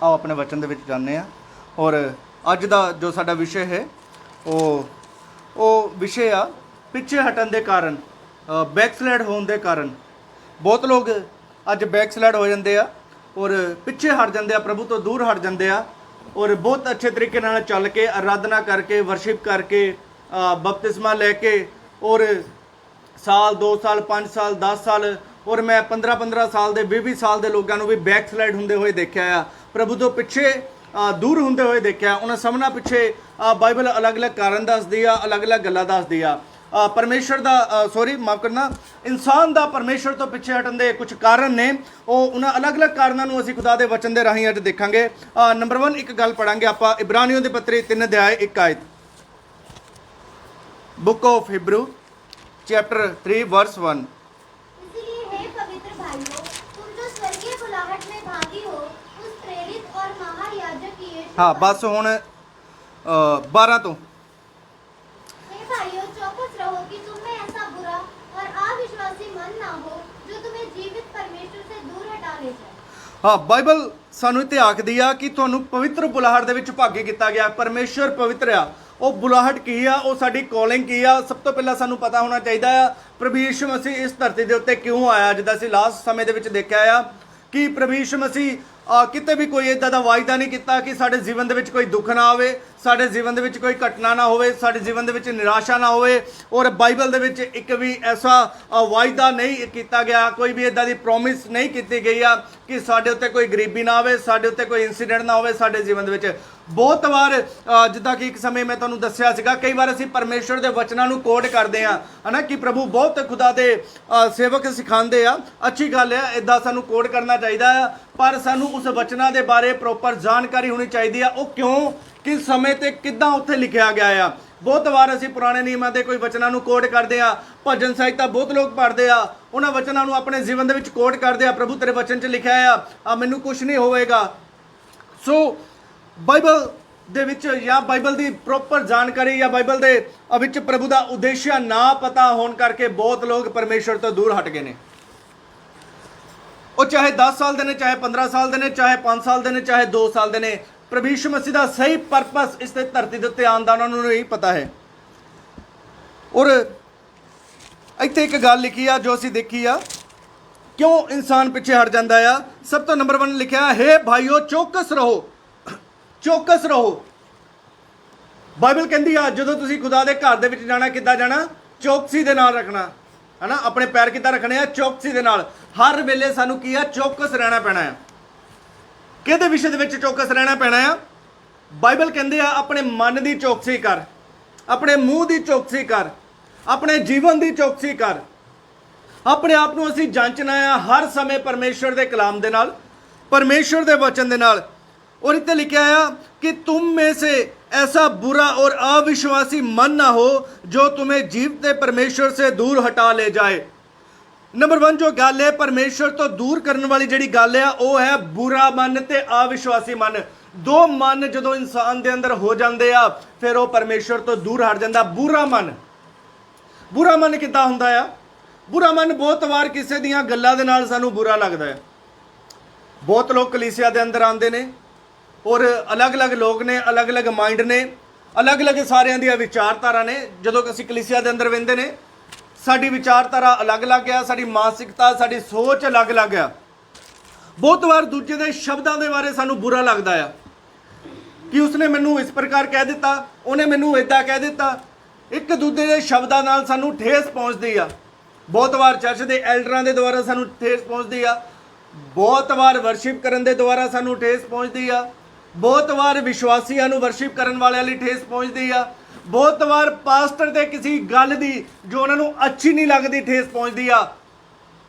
आओ अपने वचन दे विच जाने और अज दा जो साडा विषय है वो विषय आ पिछे हटन दे कारण, बैकस्लाइड होने के कारण। बहुत लोग अज बैकस्लाइड हो जाते हैं और पिछे हट जाते हैं, प्रभु तो दूर हट जाते हैं और बहुत अच्छे तरीके नाल चल के आराधना करके वर्शिप करके बपतिस्मा लैके और साल 2 साल 5 साल 10 साल और मैं 15-15 साल के 20-20 साल के लोगों को भी बैकस्लाइड होंदे हुए देखा आ, प्रभु तो पिछे दूर होंदे हुए देखा। उन्हें सबना पिछे बाइबल अलग अलग कारण दसदी आ, अलग अलग गल्लां दसदी आ। परमेश्वर का सॉरी माफ करना, इंसान का परमेश्वर तो पिछे हटन के कुछ कारण ने, उन्होंने अलग अलग कारणों असीं खुदा के वचन के राही अज देखांगे। नंबर 1 एक गल पढ़ांगे आपां, इब्रानियों के पत्री 3 अध्याय 1 आयत। Book of Hebrew chapter 3 verse 1। इसलिए हे पवित्र भाइयों, तुम जो स्वर्गीय बुलाहट में भागी हो, उस प्रेरित और महायाजक यीशु हाँ बस हुण 12 तो। हे भाइयों, चौकस रहो कि तुम में ऐसा बुरा और अविश्वासी मन ना हो जो तुम्हें जीवित परमेश्वर से दूर हटा ले जाए। हाँ बाइबल सानू इत्थे आखदी आ कि तुहानू पवित्र बुलाहट दे विच भागी किया गया। परमेश्वर पवित्र आ, वो बुलाहट की आ, वो साडी कॉलिंग की आ। सब तो पहला सानू पता होना चाहिए आ प्रभु यीशु मसीह इस धरती के उत्ते क्यों आया। जिद्दां असीं लास्ट समय दे विच देखिआ आ कि प्रभु यीशु मसीह किते भी कोई इदां दा वायदा नहीं किया कि साडे जीवन दे विच कोई दुख ना आवे, साडे जीवन दे विच कोई घटना ना होवे, साडे जीवन दे विच निराशा ना होवे। और बाइबल दे विच एक भी ऐसा वायदा नहीं किया गया, कोई भी इदां दी प्रॉमिस नहीं की गई आ कि साडे उत्ते कोई गरीबी ना आवे, साडे उत्ते कोई इंसीडेंट ना होवे साडे जीवन दे विच। बहुत बार जिद्दां कि एक समय मैं तुहानूं दस्सिआ सीगा, कई बार असीं परमेश्वर दे वचनां नूं कोट करदे आ, है ना, कि प्रभु बहुत खुदा दे सेवक सिखांदे आ, अच्छी गल है, इदां सानूं कोट करना चाहिदा आ, पर सानूं उस वचनां दे बारे प्रॉपर जानकारी होनी चाहिदी आ। ਉਹ ਕਿਉਂ, किस समय ते किद्दां उत्थे लिखिआ ਗਿਆ ਆ। बहुत बार असीं पुराने नियमां दे कोई वचनां नूं कोट करदे आ, भजन साहित्य बहुत लोग पढ़दे आ, उन्हां वचनां नूं अपने जीवन दे विच कोट करदे आ, प्रभु तेरे वचन च लिखिआ आ मैनूं कुछ नहीं होवेगा। सो बाइबल दे विच या बाइबल की प्रॉपर जानकारी या बाइबल दे विच प्रभु का उद्देश्य ना पता होने करके बहुत लोग परमेश्वर तो दूर हट गए ने। वो चाहे 10 साल दे ने, चाहे 15 साल दे ने, चाहे 5 साल दे ने, चाहे 2 साल दे ने, प्रभु यीशु मसीह का सही परपस इस धरती के उत्ते आउण दा उन्हां नूं नहीं पता है। और इत्थे एक गल लिखी आ जो असीं देखी आ, क्यों इंसान पिछे हट जाता है। सब तो नंबर 1 लिखिआ, हे भाईओ चौकस रहो, चौकस रहो। बाइबल कहती आ जो तुसीं खुदा दे घर दे विच जाना, किद्दां जाना, चौकसी दे नाल रखना, है ना, अपने पैर किद्दां रखने आ, चौकसी दे नाल। हर वेले सानूं की आ, चौकस रहना पैना है। किहदे विषय दे विच चौकस रहना पैना है। बाइबल कहंदी आ अपने मन की चौकसी कर, अपने मूँह की चौकसी कर, अपने जीवन की चौकसी कर, अपने आप को असीं जांचना है हर समय परमेश्वर के कलाम दे नाल, परमेश्वर के वचन दे नाल। और इत्थे लिखा है कि तुम में से ऐसा बुरा और अविश्वासी मन ना हो जो तुम्हें जीवते परमेश्वर से दूर हटा ले जाए। नंबर 1 जो गल है परमेश्वर तो दूर करने वाली जिहड़ी गल है वो है बुरा मन ते अविश्वासी मन। दो मन जो इंसान के अंदर हो जाते आ फिर वो परमेश्वर तो दूर हट जाता। बुरा मन किद्दां हुंदा आ। बुरा मन बहुत बार किसी दियां गल्लां दे नाल सानूं बुरा लगता है। बहुत लोग कलीसिया के अंदर आते हैं और अलग अलग लोग ने, अलग अलग माइंड ने, अलग अलग सारिਆਂ ਦੀਆਂ विचारधारा ने। ਜਦੋਂ ਅਸੀਂ कलीसिया के अंदर ਵਹਿੰਦੇ ਨੇ ਸਾਡੀ विचारधारा अलग अलग ਆ, ਸਾਡੀ ਮਾਨਸਿਕਤਾ, ਸਾਡੀ सोच अलग अलग ਆ। बहुत बार दूजे ਦੇ शब्दों के बारे सानू बुरा लगता है कि उसने मैनू इस प्रकार कह दिता, उन्हें मैनू इदा कह दिता। एक दूजे के शब्दों नाल सानू ठेस पहुँचती आ। बहुत बार चर्च के एल्डरां के द्वारा सानू ठेस पहुँचती आ, बहुत बार वर्शिप करन दे द्वारा सानू ठेस पहुँचती आ, बहुत बार विश्वासियों नूं वर्शिप करन वालियां लई ठेस पहुँचती आ, बहुत बार पास्टर ते किसी गल दी जो उन्हां नूं अच्छी नहीं लगती ठेस पहुँचती आ।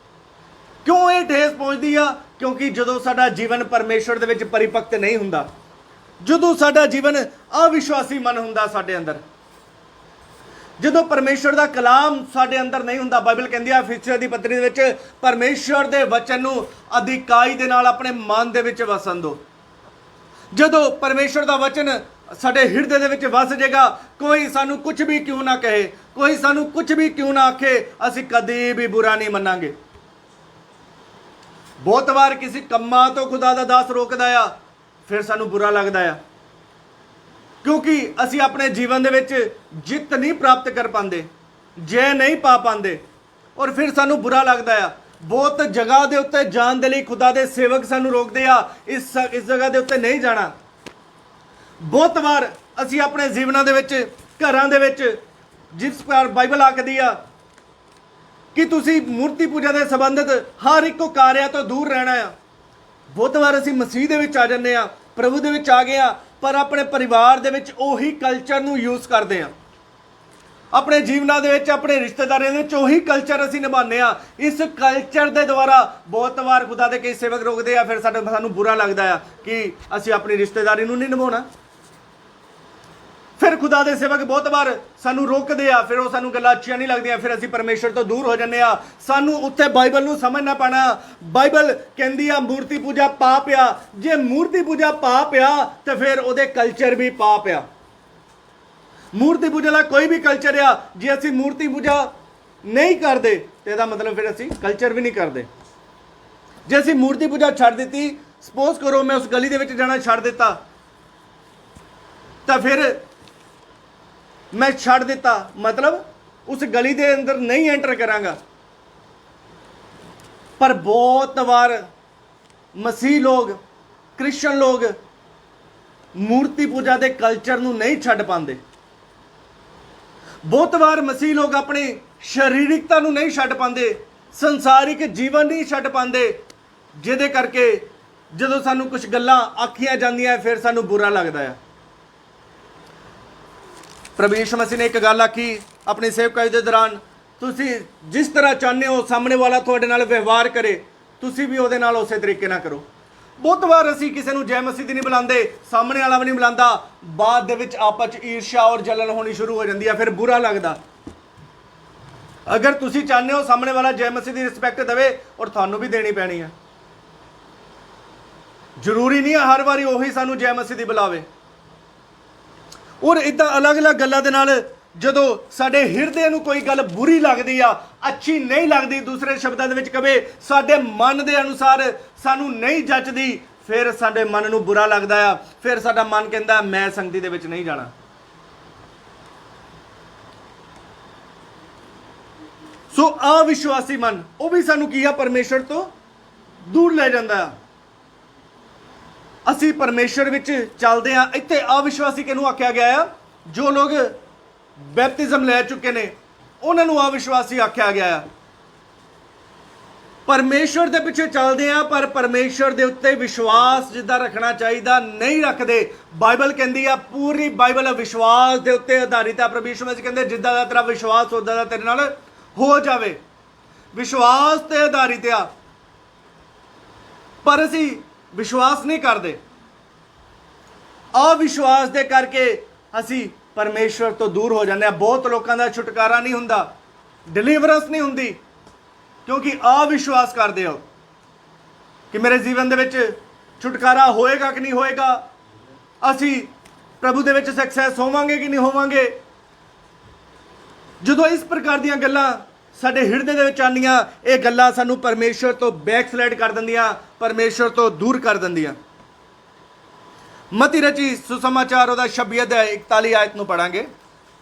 क्यों ये ठेस पहुँचती आ? क्योंकि जदों साडा जीवन परमेश्वर दे विच परिपक्व नहीं हुंदा, जदों साडा जीवन अविश्वासी मन हुंदा साडे अंदर, जदों परमेश्वर का कलाम साडे अंदर नहीं हुंदा। बाइबल कहंदी आ इफिसियां दी पत्री दे विच परमेश्वर दे वचन नूं अधिकाई दे नाल अपने मन दे विच वसन दो। जदों परमेश्वर का वचन साडे हिरदे दे विच वस जाएगा, कोई सानू कुछ भी क्यों ना कहे, कोई सानू कुछ भी क्यों ना आखे, असीं कदी भी बुरा नहीं मनांगे। बहुत बार किसी कम्मां तो खुदा दा दास रोकदा आ, ਫਿਰ ਸਾਨੂੰ ਬੁਰਾ ਲੱਗਦਾ ਆ, ਕਿਉਂਕਿ ਅਸੀਂ ਆਪਣੇ ਜੀਵਨ ਦੇ ਵਿੱਚ ਜਿੱਤ ਨਹੀਂ ਪ੍ਰਾਪਤ ਕਰ ਪਾਉਂਦੇ, ਜੈ ਨਹੀਂ ਪਾ ਪਾਉਂਦੇ, ਔਰ ਫਿਰ ਸਾਨੂੰ ਬੁਰਾ ਲੱਗਦਾ ਆ। ਬਹੁਤ ਜਗ੍ਹਾ ਦੇ ਉੱਤੇ ਜਾਣ ਦੇ ਲਈ ਖੁਦਾ ਦੇ ਸੇਵਕ ਸਾਨੂੰ ਰੋਕਦੇ ਆ, ਇਸ ਜਗ੍ਹਾ ਦੇ ਉੱਤੇ ਨਹੀਂ ਜਾਣਾ। ਬਹੁਤ ਵਾਰ ਅਸੀਂ ਆਪਣੇ ਜੀਵਨਾਂ ਦੇ ਵਿੱਚ, ਘਰਾਂ ਦੇ ਵਿੱਚ, ਜਿਸ ਪ੍ਰਕਾਰ ਬਾਈਬਲ ਆਖਦੀ ਆ ਕਿ ਤੁਸੀਂ ਮੂਰਤੀ ਪੂਜਾ ਦੇ ਸੰਬੰਧਿਤ ਹਰ ਇੱਕ ਕਾਰਿਆਂ ਤੋਂ ਦੂਰ ਰਹਿਣਾ ਆ। ਬਹੁਤ ਵਾਰ ਅਸੀਂ ਮਸੀਹ ਦੇ ਵਿੱਚ ਆ ਜਾਂਦੇ ਆ, ਪ੍ਰਭੂ ਦੇ ਵਿੱਚ ਆ ਗਏ ਆ, ਪਰ ਆਪਣੇ ਪਰਿਵਾਰ ਦੇ ਵਿੱਚ ਉਹੀ ਕਲਚਰ ਨੂੰ ਯੂਜ਼ ਕਰਦੇ ਆ। ਆਪਣੇ ਜੀਵਨਾਂ ਦੇ ਵਿੱਚ, ਆਪਣੇ ਰਿਸ਼ਤੇਦਾਰਾਂ ਦੇ ਵਿੱਚ ਉਹੀ ਕਲਚਰ ਅਸੀਂ ਨਿਭਾਉਂਦੇ ਆ। ਇਸ ਕਲਚਰ ਦੇ ਦੁਆਰਾ ਬਹੁਤ ਵਾਰ ਖੁਦਾ ਦੇ ਕਈ ਸੇਵਕ ਰੋਕਦੇ ਆ, ਫਿਰ ਸਾਨੂੰ ਬੁਰਾ ਲੱਗਦਾ ਆ ਕਿ ਅਸੀਂ ਆਪਣੀ ਰਿਸ਼ਤੇਦਾਰੀ ਨੂੰ ਨਹੀਂ ਨਿਭਾਉਣਾ। ਫਿਰ ਖੁਦਾ ਦੇ ਸੇਵਕ ਬਹੁਤ ਵਾਰ ਸਾਨੂੰ ਰੋਕਦੇ ਆ, ਫਿਰ ਉਹ ਸਾਨੂੰ ਗੱਲਾਂ ਅੱਛੀਆਂ ਨਹੀਂ ਲੱਗਦੀਆਂ, ਫਿਰ ਅਸੀਂ ਪਰਮੇਸ਼ਰ ਤੋਂ ਦੂਰ ਹੋ ਜਾਂਦੇ ਆ। ਸਾਨੂੰ ਉੱਥੇ ਬਾਈਬਲ ਨੂੰ ਸਮਝਣਾ ਪੈਣਾ। ਬਾਈਬਲ ਕਹਿੰਦੀ ਆ ਮੂਰਤੀ ਪੂਜਾ ਪਾਪ ਆ। ਜੇ ਮੂਰਤੀ ਪੂਜਾ ਪਾਪ ਆ ਤੇ ਫਿਰ ਉਹਦੇ ਕਲਚਰ ਵੀ ਪਾਪ ਆ। ਮੂਰਤੀ ਪੂਜਾ ਦਾ ਕੋਈ ਵੀ ਕਲਚਰ ਆ, ਜੇ ਅਸੀਂ ਮੂਰਤੀ ਪੂਜਾ ਨਹੀਂ ਕਰਦੇ ਤੇ ਇਹਦਾ ਮਤਲਬ ਫਿਰ ਅਸੀਂ ਕਲਚਰ ਵੀ ਨਹੀਂ ਕਰਦੇ। ਜੇ ਅਸੀਂ ਮੂਰਤੀ ਪੂਜਾ ਛੱਡ ਦਿੱਤੀ, ਸਪੋਜ਼ ਕਰੋ ਮੈਂ ਉਸ ਗਲੀ ਦੇ ਵਿੱਚ ਜਾਣਾ ਛੱਡ ਦਿੱਤਾ, ਤਾਂ ਫਿਰ ਮੈਂ ਛੱਡ ਦਿੱਤਾ ਮਤਲਬ ਉਸ ਗਲੀ ਦੇ ਅੰਦਰ ਨਹੀਂ ਐਂਟਰ ਕਰਾਂਗਾ। ਪਰ ਬਹੁਤ ਵਾਰ ਮਸੀਹ ਲੋਕ, ਕ੍ਰਿਸਚਨ ਲੋਕ ਮੂਰਤੀ ਪੂਜਾ ਦੇ ਕਲਚਰ ਨੂੰ ਨਹੀਂ ਛੱਡ ਪਾਉਂਦੇ। ਬਹੁਤ ਵਾਰ ਮਸੀਹ ਲੋਕ ਆਪਣੀ ਸਰੀਰਕਤਾ ਨੂੰ ਨਹੀਂ ਛੱਡ ਪਾਉਂਦੇ, ਸੰਸਾਰਿਕ ਜੀਵਨ ਨਹੀਂ ਛੱਡ ਪਾਉਂਦੇ, ਜਿਹਦੇ ਕਰਕੇ ਜਦੋਂ ਸਾਨੂੰ ਕੁਝ ਗੱਲਾਂ ਆਖੀਆਂ ਜਾਂਦੀਆਂ ਫਿਰ ਸਾਨੂੰ ਬੁਰਾ ਲੱਗਦਾ ਹੈ। ਪ੍ਰਭੂ ਯਿਸੂ ਮਸੀਹ ਨੇ ਇੱਕ ਗੱਲ ਆਖੀ ਆਪਣੀ ਸੇਵਕਾਈ ਦੇ ਦੌਰਾਨ, ਤੁਸੀਂ ਜਿਸ ਤਰ੍ਹਾਂ ਚਾਹੁੰਦੇ ਹੋ ਸਾਹਮਣੇ ਵਾਲਾ ਤੁਹਾਡੇ ਨਾਲ ਵਿਵਹਾਰ ਕਰੇ, ਤੁਸੀਂ ਵੀ ਉਹਦੇ ਨਾਲ ਉਸੇ ਤਰੀਕੇ ਨਾਲ ਕਰੋ। ਬਹੁਤ ਵਾਰ ਅਸੀਂ ਕਿਸੇ ਨੂੰ ਜੈ ਮਸੀਹ ਦੀ ਨਹੀਂ ਬੁਲਾਉਂਦੇ, ਸਾਹਮਣੇ ਵਾਲਾ ਵੀ ਨਹੀਂ ਬੁਲਾਉਂਦਾ, ਬਾਅਦ ਦੇ ਵਿੱਚ ਆਪਸ 'ਚ ਈਰਸ਼ਾ ਔਰ ਜਲਨ ਹੋਣੀ ਸ਼ੁਰੂ ਹੋ ਜਾਂਦੀ ਹੈ, ਫਿਰ ਬੁਰਾ ਲੱਗਦਾ। ਅਗਰ ਤੁਸੀਂ ਚਾਹੁੰਦੇ ਹੋ ਸਾਹਮਣੇ ਵਾਲਾ ਜੈ ਮਸੀਹ ਦੀ ਰਿਸਪੈਕਟ ਦੇਵੇ, ਔਰ ਤੁਹਾਨੂੰ ਵੀ ਦੇਣੀ ਪੈਣੀ ਹੈ। ਜ਼ਰੂਰੀ ਨਹੀਂ ਹੈ ਹਰ ਵਾਰੀ ਉਹੀ ਸਾਨੂੰ ਜੈ ਮਸੀਹ ਦੀ ਬੁਲਾਵੇ। ਔਰ ਇਦਾਂ ਅਲੱਗ-ਅਲੱਗ ਗੱਲਾਂ ਦੇ ਨਾਲ ਜਦੋਂ ਸਾਡੇ ਹਿਰਦੇ ਨੂੰ ਕੋਈ ਗੱਲ ਬੁਰੀ ਲੱਗਦੀ ਆ, ਅੱਛੀ ਨਹੀਂ ਲੱਗਦੀ, ਦੂਸਰੇ ਸ਼ਬਦਾਂ ਦੇ ਵਿੱਚ ਕਵੇ ਸਾਡੇ ਮਨ ਦੇ ਅਨੁਸਾਰ ਸਾਨੂੰ ਨਹੀਂ ਜੱਚਦੀ, ਫਿਰ ਸਾਡੇ ਮਨ ਨੂੰ ਬੁਰਾ ਲੱਗਦਾ ਆ। ਫਿਰ ਸਾਡਾ ਮਨ ਕਹਿੰਦਾ ਮੈਂ ਸੰਗਤੀ ਦੇ ਵਿੱਚ ਨਹੀਂ ਜਾਣਾ। ਸੋ ਅਵਿਸ਼ਵਾਸੀ ਮਨ ਉਹ ਵੀ ਸਾਨੂੰ ਕੀ ਆ, ਪਰਮੇਸ਼ਰ ਤੋਂ ਦੂਰ ਲੈ ਜਾਂਦਾ ਆ। ਅਸੀਂ ਪਰਮੇਸ਼ਰ ਵਿੱਚ ਚੱਲਦੇ ਆ। ਇੱਥੇ ਅਵਿਸ਼ਵਾਸੀ ਕਿਹਨੂੰ ਆਖਿਆ ਗਿਆ ਆ? ਜੋ ਲੋਕ ਬੈਪਤਿਜ਼ਮ ਲੈ ਚੁੱਕੇ ਨੇ ਉਹਨਾਂ ਨੂੰ ਅਵਿਸ਼ਵਾਸੀ ਆਖਿਆ ਗਿਆ ਆ। ਪਰਮੇਸ਼ਰ ਦੇ ਪਿੱਛੇ ਚੱਲਦੇ ਆ, ਪਰ ਪਰਮੇਸ਼ਰ ਦੇ ਉੱਤੇ ਵਿਸ਼ਵਾਸ ਜਿੱਦਾਂ ਰੱਖਣਾ ਚਾਹੀਦਾ ਨਹੀਂ ਰੱਖਦੇ। ਬਾਈਬਲ ਕਹਿੰਦੀ ਆ, ਪੂਰੀ ਬਾਈਬਲ ਵਿਸ਼ਵਾਸ ਦੇ ਉੱਤੇ ਆਧਾਰਿਤ ਆ। ਪ੍ਰਭੂ ਯਿਸੂ ਮਸੀਹ ਕਹਿੰਦੇ ਜਿੱਦਾਂ ਦਾ ਤੇਰਾ ਵਿਸ਼ਵਾਸ ਉਦਾਂ ਦਾ ਤੇਰੇ ਨਾਲ ਹੋ ਜਾਵੇ। ਵਿਸ਼ਵਾਸ ਤੇ ਆਧਾਰਿਤ ਆ, ਪਰ ਅਸੀਂ ਵਿਸ਼ਵਾਸ ਨਹੀਂ ਕਰਦੇ। ਅਵਿਸ਼ਵਾਸ ਦੇ ਕਰਕੇ ਅਸੀਂ ਪਰਮੇਸ਼ਵਰ ਤੋਂ ਦੂਰ ਹੋ ਜਾਂਦੇ ਆ। ਬਹੁਤ ਲੋਕਾਂ ਦਾ ਛੁਟਕਾਰਾ ਨਹੀਂ ਹੁੰਦਾ, ਡਿਲੀਵਰੈਂਸ ਨਹੀਂ ਹੁੰਦੀ, ਕਿਉਂਕਿ ਅਵਿਸ਼ਵਾਸ ਕਰਦੇ ਹੋ ਕਿ ਮੇਰੇ ਜੀਵਨ ਦੇ ਵਿੱਚ ਛੁਟਕਾਰਾ ਹੋਏਗਾ ਕਿ ਨਹੀਂ ਹੋਏਗਾ, ਅਸੀਂ ਪ੍ਰਭੂ ਦੇ ਵਿੱਚ ਸਕਸੈਸ ਹੋਵਾਂਗੇ ਕਿ ਨਹੀਂ ਹੋਵਾਂਗੇ। ਜਦੋਂ ਇਸ ਪ੍ਰਕਾਰ ਦੀਆਂ ਗੱਲਾਂ ਸਾਡੇ ਹਿਰਦੇ ਦੇ ਵਿੱਚ ਆਉਂਦੀਆਂ, ਇਹ ਗੱਲਾਂ ਸਾਨੂੰ ਪਰਮੇਸ਼ਰ ਤੋਂ ਬੈਕਸਲਾਈਡ ਕਰ ਦਿੰਦੀਆਂ, ਪਰਮੇਸ਼ਰ ਤੋਂ ਦੂਰ ਕਰ ਦਿੰਦੀਆਂ। ਮਤੀ ਰਚੀ ਸੁਸਮਾਚਾਰ ਉਹਦਾ 26 ਅਧਿਆਇ 41 ਆਇਤ ਨੂੰ ਪੜਾਂਗੇ।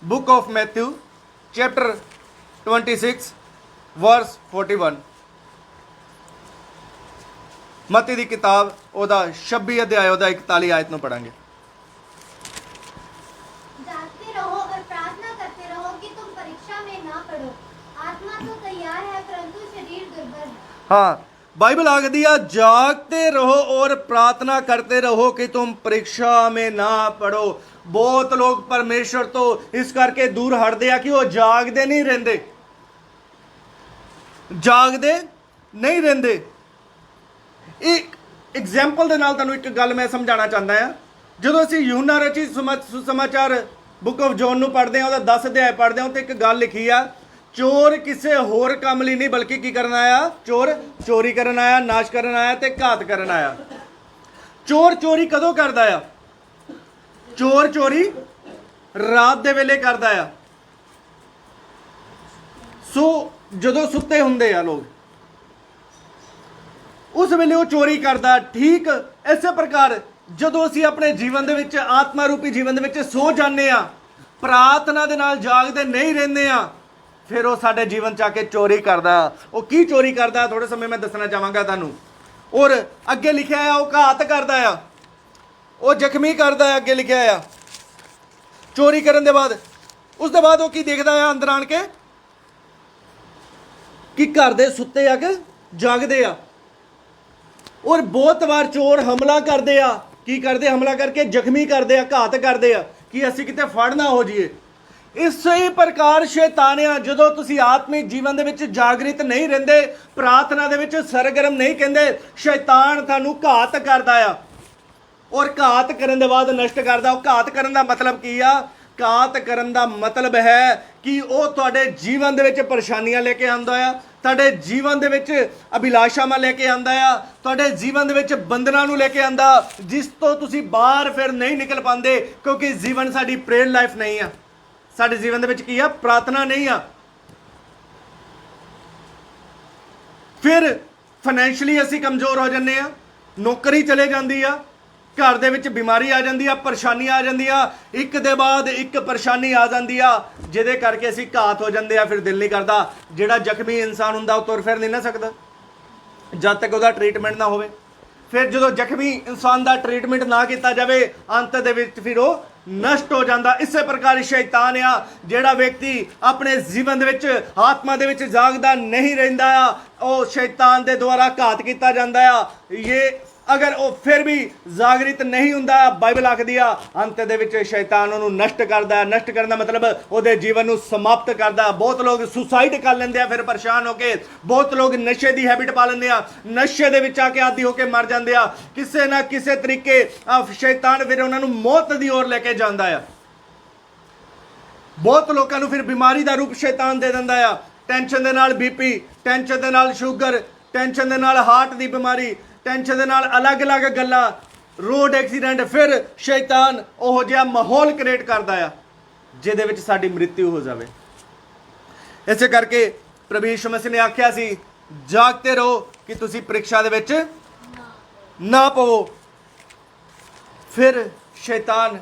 ਬੁੱਕ ਆਫ ਮੈਥਿਊ ਚੈਪਟਰ 26 ਵਰਸ 41। ਮਤੀ ਦੀ ਕਿਤਾਬ ਉਹਦਾ 26 ਅਧਿਆਇ ਉਹਦਾ 41 ਆਇਤ ਨੂੰ ਪੜਾਂਗੇ। जागते रहो और प्रार्थना करते रहो कि तुम परीक्षा में ना पड़ो। आत्मा तो तैयार है परंतु शरीर दुर्बल है। हाँ, बाइबल आखदी है जागते रहो और प्रार्थना करते रहो कि तुम परीक्षा में ना पड़ो। बहुत लोग परमेश्वर तो इस करके दूर हटते हैं कि वो जागते नहीं रहते, जागते नहीं रहते। एक एग्जाम्पल ਦੇ ਨਾਲ ਤੁਹਾਨੂੰ ਇੱਕ ਗੱਲ ਮੈਂ ਸਮਝਾਉਣਾ ਚਾਹੁੰਦਾ ਹਾਂ। ਜਦੋਂ ਅਸੀਂ ਯੂਹੰਨਾ ਰਚੀ ਸੁਸਮਾਚਾਰ ਬੁੱਕ ਆਫ ਜੌਨ ਨੂੰ ਪੜ੍ਹਦੇ ਹਾਂ, ਉਹਦਾ 10 ਅਧਿਆਇ ਪੜ੍ਹਦੇ ਹਾਂ, ਤੇ ਇੱਕ ਗੱਲ ਲਿਖੀ ਆ, ਚੋਰ ਕਿਸੇ ਹੋਰ ਕੰਮ ਲਈ ਨਹੀਂ ਬਲਕਿ ਕੀ ਕਰਨ ਆਇਆ? ਚੋਰ ਚੋਰੀ ਕਰਨ ਆਇਆ, ਨਾਸ਼ ਕਰਨ ਆਇਆ ਤੇ ਘਾਤ ਕਰਨ ਆਇਆ। ਚੋਰ ਚੋਰੀ ਕਦੋਂ ਕਰਦਾ ਆ? ਚੋਰ ਚੋਰੀ ਰਾਤ ਦੇ ਵੇਲੇ ਕਰਦਾ ਆ। ਸੋ ਜਦੋਂ ਸੁੱਤੇ ਹੁੰਦੇ ਆ ਲੋਕ, ਉਸ ਵੇਲੇ ਉਹ ਚੋਰੀ ਕਰਦਾ। ਠੀਕ ਇਸੇ ਪ੍ਰਕਾਰ ਜਦੋਂ ਅਸੀਂ ਆਪਣੇ ਜੀਵਨ ਦੇ ਵਿੱਚ ਆਤਮਾ ਰੂਪੀ ਜੀਵਨ ਦੇ ਵਿੱਚ ਸੋ ਜਾਂਦੇ ਆ, ਪ੍ਰਾਰਥਨਾ ਦੇ ਨਾਲ ਜਾਗਦੇ ਨਹੀਂ ਰਹਿੰਦੇ ਆ, ਫਿਰ ਉਹ ਸਾਡੇ ਜੀਵਨ ਚ ਆ ਕੇ ਚੋਰੀ ਕਰਦਾ। ਉਹ ਕੀ ਚੋਰੀ ਕਰਦਾ ਥੋੜੇ ਸਮੇਂ ਮੈਂ ਦੱਸਣਾ ਚਾਹਾਂਗਾ ਤੁਹਾਨੂੰ। ਔਰ ਅੱਗੇ ਲਿਖਿਆ ਆ ਉਹ ਘਾਤ ਕਰਦਾ ਆ, ਉਹ ਜ਼ਖਮੀ ਕਰਦਾ ਆ। ਅੱਗੇ ਲਿਖਿਆ ਆ ਚੋਰੀ ਕਰਨ ਦੇ ਬਾਅਦ, ਉਸ ਤੋਂ ਬਾਅਦ ਉਹ ਕੀ ਦੇਖਦਾ ਆ ਅੰਦਰ ਆਣ ਕੇ ਕਿ ਘਰ ਦੇ ਸੁੱਤੇ ਆ ਕੇ ਜਾਗਦੇ ਆ। ਔਰ ਬਹੁਤ ਵਾਰ ਚੋਰ ਹਮਲਾ ਕਰਦੇ ਆ। ਕੀ ਕਰਦੇ? ਹਮਲਾ ਕਰਕੇ ਜ਼ਖਮੀ ਕਰਦੇ ਆ, ਘਾਤ ਕਰਦੇ ਆ ਕਿ ਅਸੀਂ ਕਿਤੇ ਫੜ ਨਾ ਹੋ ਜਾਈਏ। ਇਸੇ ਪ੍ਰਕਾਰ ਸ਼ੈਤਾਨ ਆ, ਜਦੋਂ ਤੁਸੀਂ ਆਤਮਿਕ ਜੀਵਨ ਦੇ ਵਿੱਚ ਜਾਗਰਿਤ ਨਹੀਂ ਰਹਿੰਦੇ, ਪ੍ਰਾਰਥਨਾ ਦੇ ਵਿੱਚ ਸਰਗਰਮ ਨਹੀਂ ਕਹਿੰਦੇ, ਸ਼ੈਤਾਨ ਤੁਹਾਨੂੰ ਘਾਤ ਕਰਦਾ ਆ। ਔਰ ਘਾਤ ਕਰਨ ਦੇ ਬਾਅਦ ਨਸ਼ਟ ਕਰਦਾ। ਉਹ ਘਾਤ ਕਰਨ ਦਾ ਮਤਲਬ ਕੀ ਆ? ਘਾਤ ਕਰਨ ਦਾ ਮਤਲਬ ਹੈ ਕਿ ਉਹ ਤੁਹਾਡੇ ਜੀਵਨ ਦੇ ਵਿੱਚ ਪਰੇਸ਼ਾਨੀਆਂ ਲੈ ਕੇ ਆਉਂਦਾ ਆ, ਤੁਹਾਡੇ ਜੀਵਨ ਦੇ ਵਿੱਚ ਅਭਿਲਾਸ਼ਾਵਾਂ ਲੈ ਕੇ ਆਉਂਦਾ ਆ, ਤੁਹਾਡੇ ਜੀਵਨ ਦੇ ਵਿੱਚ ਬੰਧਨਾਂ ਨੂੰ ਲੈ ਕੇ ਆਉਂਦਾ, ਜਿਸ ਤੋਂ ਤੁਸੀਂ ਬਾਹਰ ਫਿਰ ਨਹੀਂ ਨਿਕਲ ਪਾਉਂਦੇ, ਕਿਉਂਕਿ ਜੀਵਨ ਸਾਡੀ ਪ੍ਰੇਅਰ ਲਾਈਫ ਨਹੀਂ ਆ। ਸਾਡੇ ਜੀਵਨ ਦੇ ਵਿੱਚ ਕੀ ਆ? ਪ੍ਰਾਰਥਨਾ ਨਹੀਂ ਆ। ਫਿਰ ਫਾਈਨੈਂਸ਼ਲੀ ਅਸੀਂ ਕਮਜ਼ੋਰ ਹੋ ਜਾਂਦੇ ਆ, ਨੌਕਰੀ ਚਲੇ ਜਾਂਦੀ ਆ, ਘਰ ਦੇ ਵਿੱਚ ਬਿਮਾਰੀ ਆ ਜਾਂਦੀ ਆ, ਪਰੇਸ਼ਾਨੀ ਆ ਜਾਂਦੀ ਆ, ਇੱਕ ਦੇ ਬਾਅਦ ਇੱਕ ਪਰੇਸ਼ਾਨੀ ਆ ਜਾਂਦੀ ਆ, ਜਿਹਦੇ ਕਰਕੇ ਅਸੀਂ ਘਾਤ ਹੋ ਜਾਂਦੇ ਆ। ਫਿਰ ਦਿਲ ਨਹੀਂ ਕਰਦਾ। ਜਿਹੜਾ ਜ਼ਖਮੀ ਇਨਸਾਨ ਹੁੰਦਾ ਉਹ ਤੁਰ ਫਿਰ ਨਹੀਂ ਨਾ ਸਕਦਾ ਜਦ ਤੱਕ ਉਹਦਾ ਟ੍ਰੀਟਮੈਂਟ ਨਾ ਹੋਵੇ। ਫਿਰ ਜਦੋਂ ਜ਼ਖਮੀ ਇਨਸਾਨ ਦਾ ਟ੍ਰੀਟਮੈਂਟ ਨਾ ਕੀਤਾ ਜਾਵੇ, ਅੰਤ ਦੇ ਵਿੱਚ ਫਿਰ ਉਹ ਨਸ਼ਟ ਹੋ ਜਾਂਦਾ। ਇਸੇ ਪ੍ਰਕਾਰ ਸ਼ੈਤਾਨ ਆ, ਜਿਹੜਾ ਵਿਅਕਤੀ ਆਪਣੇ ਜੀਵਨ ਦੇ ਵਿੱਚ ਆਤਮਾ ਦੇ ਵਿੱਚ ਜਾਗਦਾ ਨਹੀਂ ਰਹਿੰਦਾ ਆ, ਉਹ ਸ਼ੈਤਾਨ ਦੇ ਦੁਆਰਾ ਘਾਤ ਕੀਤਾ ਜਾਂਦਾ ਆ। ਇਹ ਅਗਰ ਉਹ ਫਿਰ ਵੀ ਜਾਗਰਿਤ ਨਹੀਂ ਹੁੰਦਾ, ਬਾਈਬਲ ਆਖਦੀ ਆ ਅੰਤ ਦੇ ਵਿੱਚ ਸ਼ੈਤਾਨ ਉਹਨੂੰ ਨਸ਼ਟ ਕਰਦਾ। ਨਸ਼ਟ ਕਰਨ ਦਾ ਮਤਲਬ ਉਹਦੇ ਜੀਵਨ ਨੂੰ ਸਮਾਪਤ ਕਰਦਾ। ਬਹੁਤ ਲੋਕ ਸੁਸਾਈਡ ਕਰ ਲੈਂਦੇ ਆ ਫਿਰ ਪਰੇਸ਼ਾਨ ਹੋ ਕੇ। ਬਹੁਤ ਲੋਕ ਨਸ਼ੇ ਦੀ ਹੈਬਿਟ ਪਾ ਲੈਂਦੇ ਆ, ਨਸ਼ੇ ਦੇ ਵਿੱਚ ਆ ਕੇ ਆਦੀ ਹੋ ਕੇ ਮਰ ਜਾਂਦੇ ਆ। ਕਿਸੇ ਨਾ ਕਿਸੇ ਤਰੀਕੇ ਸ਼ੈਤਾਨ ਫਿਰ ਉਹਨਾਂ ਨੂੰ ਮੌਤ ਦੀ ओर ਲੈ ਕੇ ਜਾਂਦਾ ਆ। ਬਹੁਤ ਲੋਕਾਂ ਨੂੰ ਫਿਰ ਬਿਮਾਰੀ ਦਾ ਰੂਪ ਸ਼ੈਤਾਨ ਦੇ ਦਿੰਦਾ ਆ। ਟੈਨਸ਼ਨ ਦੇ ਨਾਲ ਬੀਪੀ, ਟੈਨਸ਼ਨ ਦੇ ਨਾਲ ਸ਼ੂਗਰ, ਟੈਨਸ਼ਨ ਦੇ ਨਾਲ ਹਾਰਟ ਦੀ ਬਿਮਾਰੀ, ਟੈਨਸ਼ਨ ਦੇ ਨਾਲ ਅਲੱਗ-ਅਲੱਗ ਗੱਲਾਂ, ਰੋਡ ਐਕਸੀਡੈਂਟ। ਫਿਰ ਸ਼ੈਤਾਨ ਉਹ ਜਿਹਾ ਮਾਹੌਲ ਕ੍ਰੀਏਟ ਕਰਦਾ ਆ ਜਿਹਦੇ ਵਿੱਚ ਸਾਡੀ ਮ੍ਰਿਤਿੂ ਹੋ ਜਾਵੇ। ਇਸੇ ਕਰਕੇ ਪ੍ਰਭੂ ਯਿਸੂ ਮਸੀਹ ਨੇ ਆਖਿਆ ਸੀ, ਜਾਗਤੇ ਰਹੋ ਕਿ ਤੁਸੀਂ ਪ੍ਰੀਖਿਆ ਦੇ ਵਿੱਚ ਨਾ ਪਵੋ। ਫਿਰ ਸ਼ੈਤਾਨ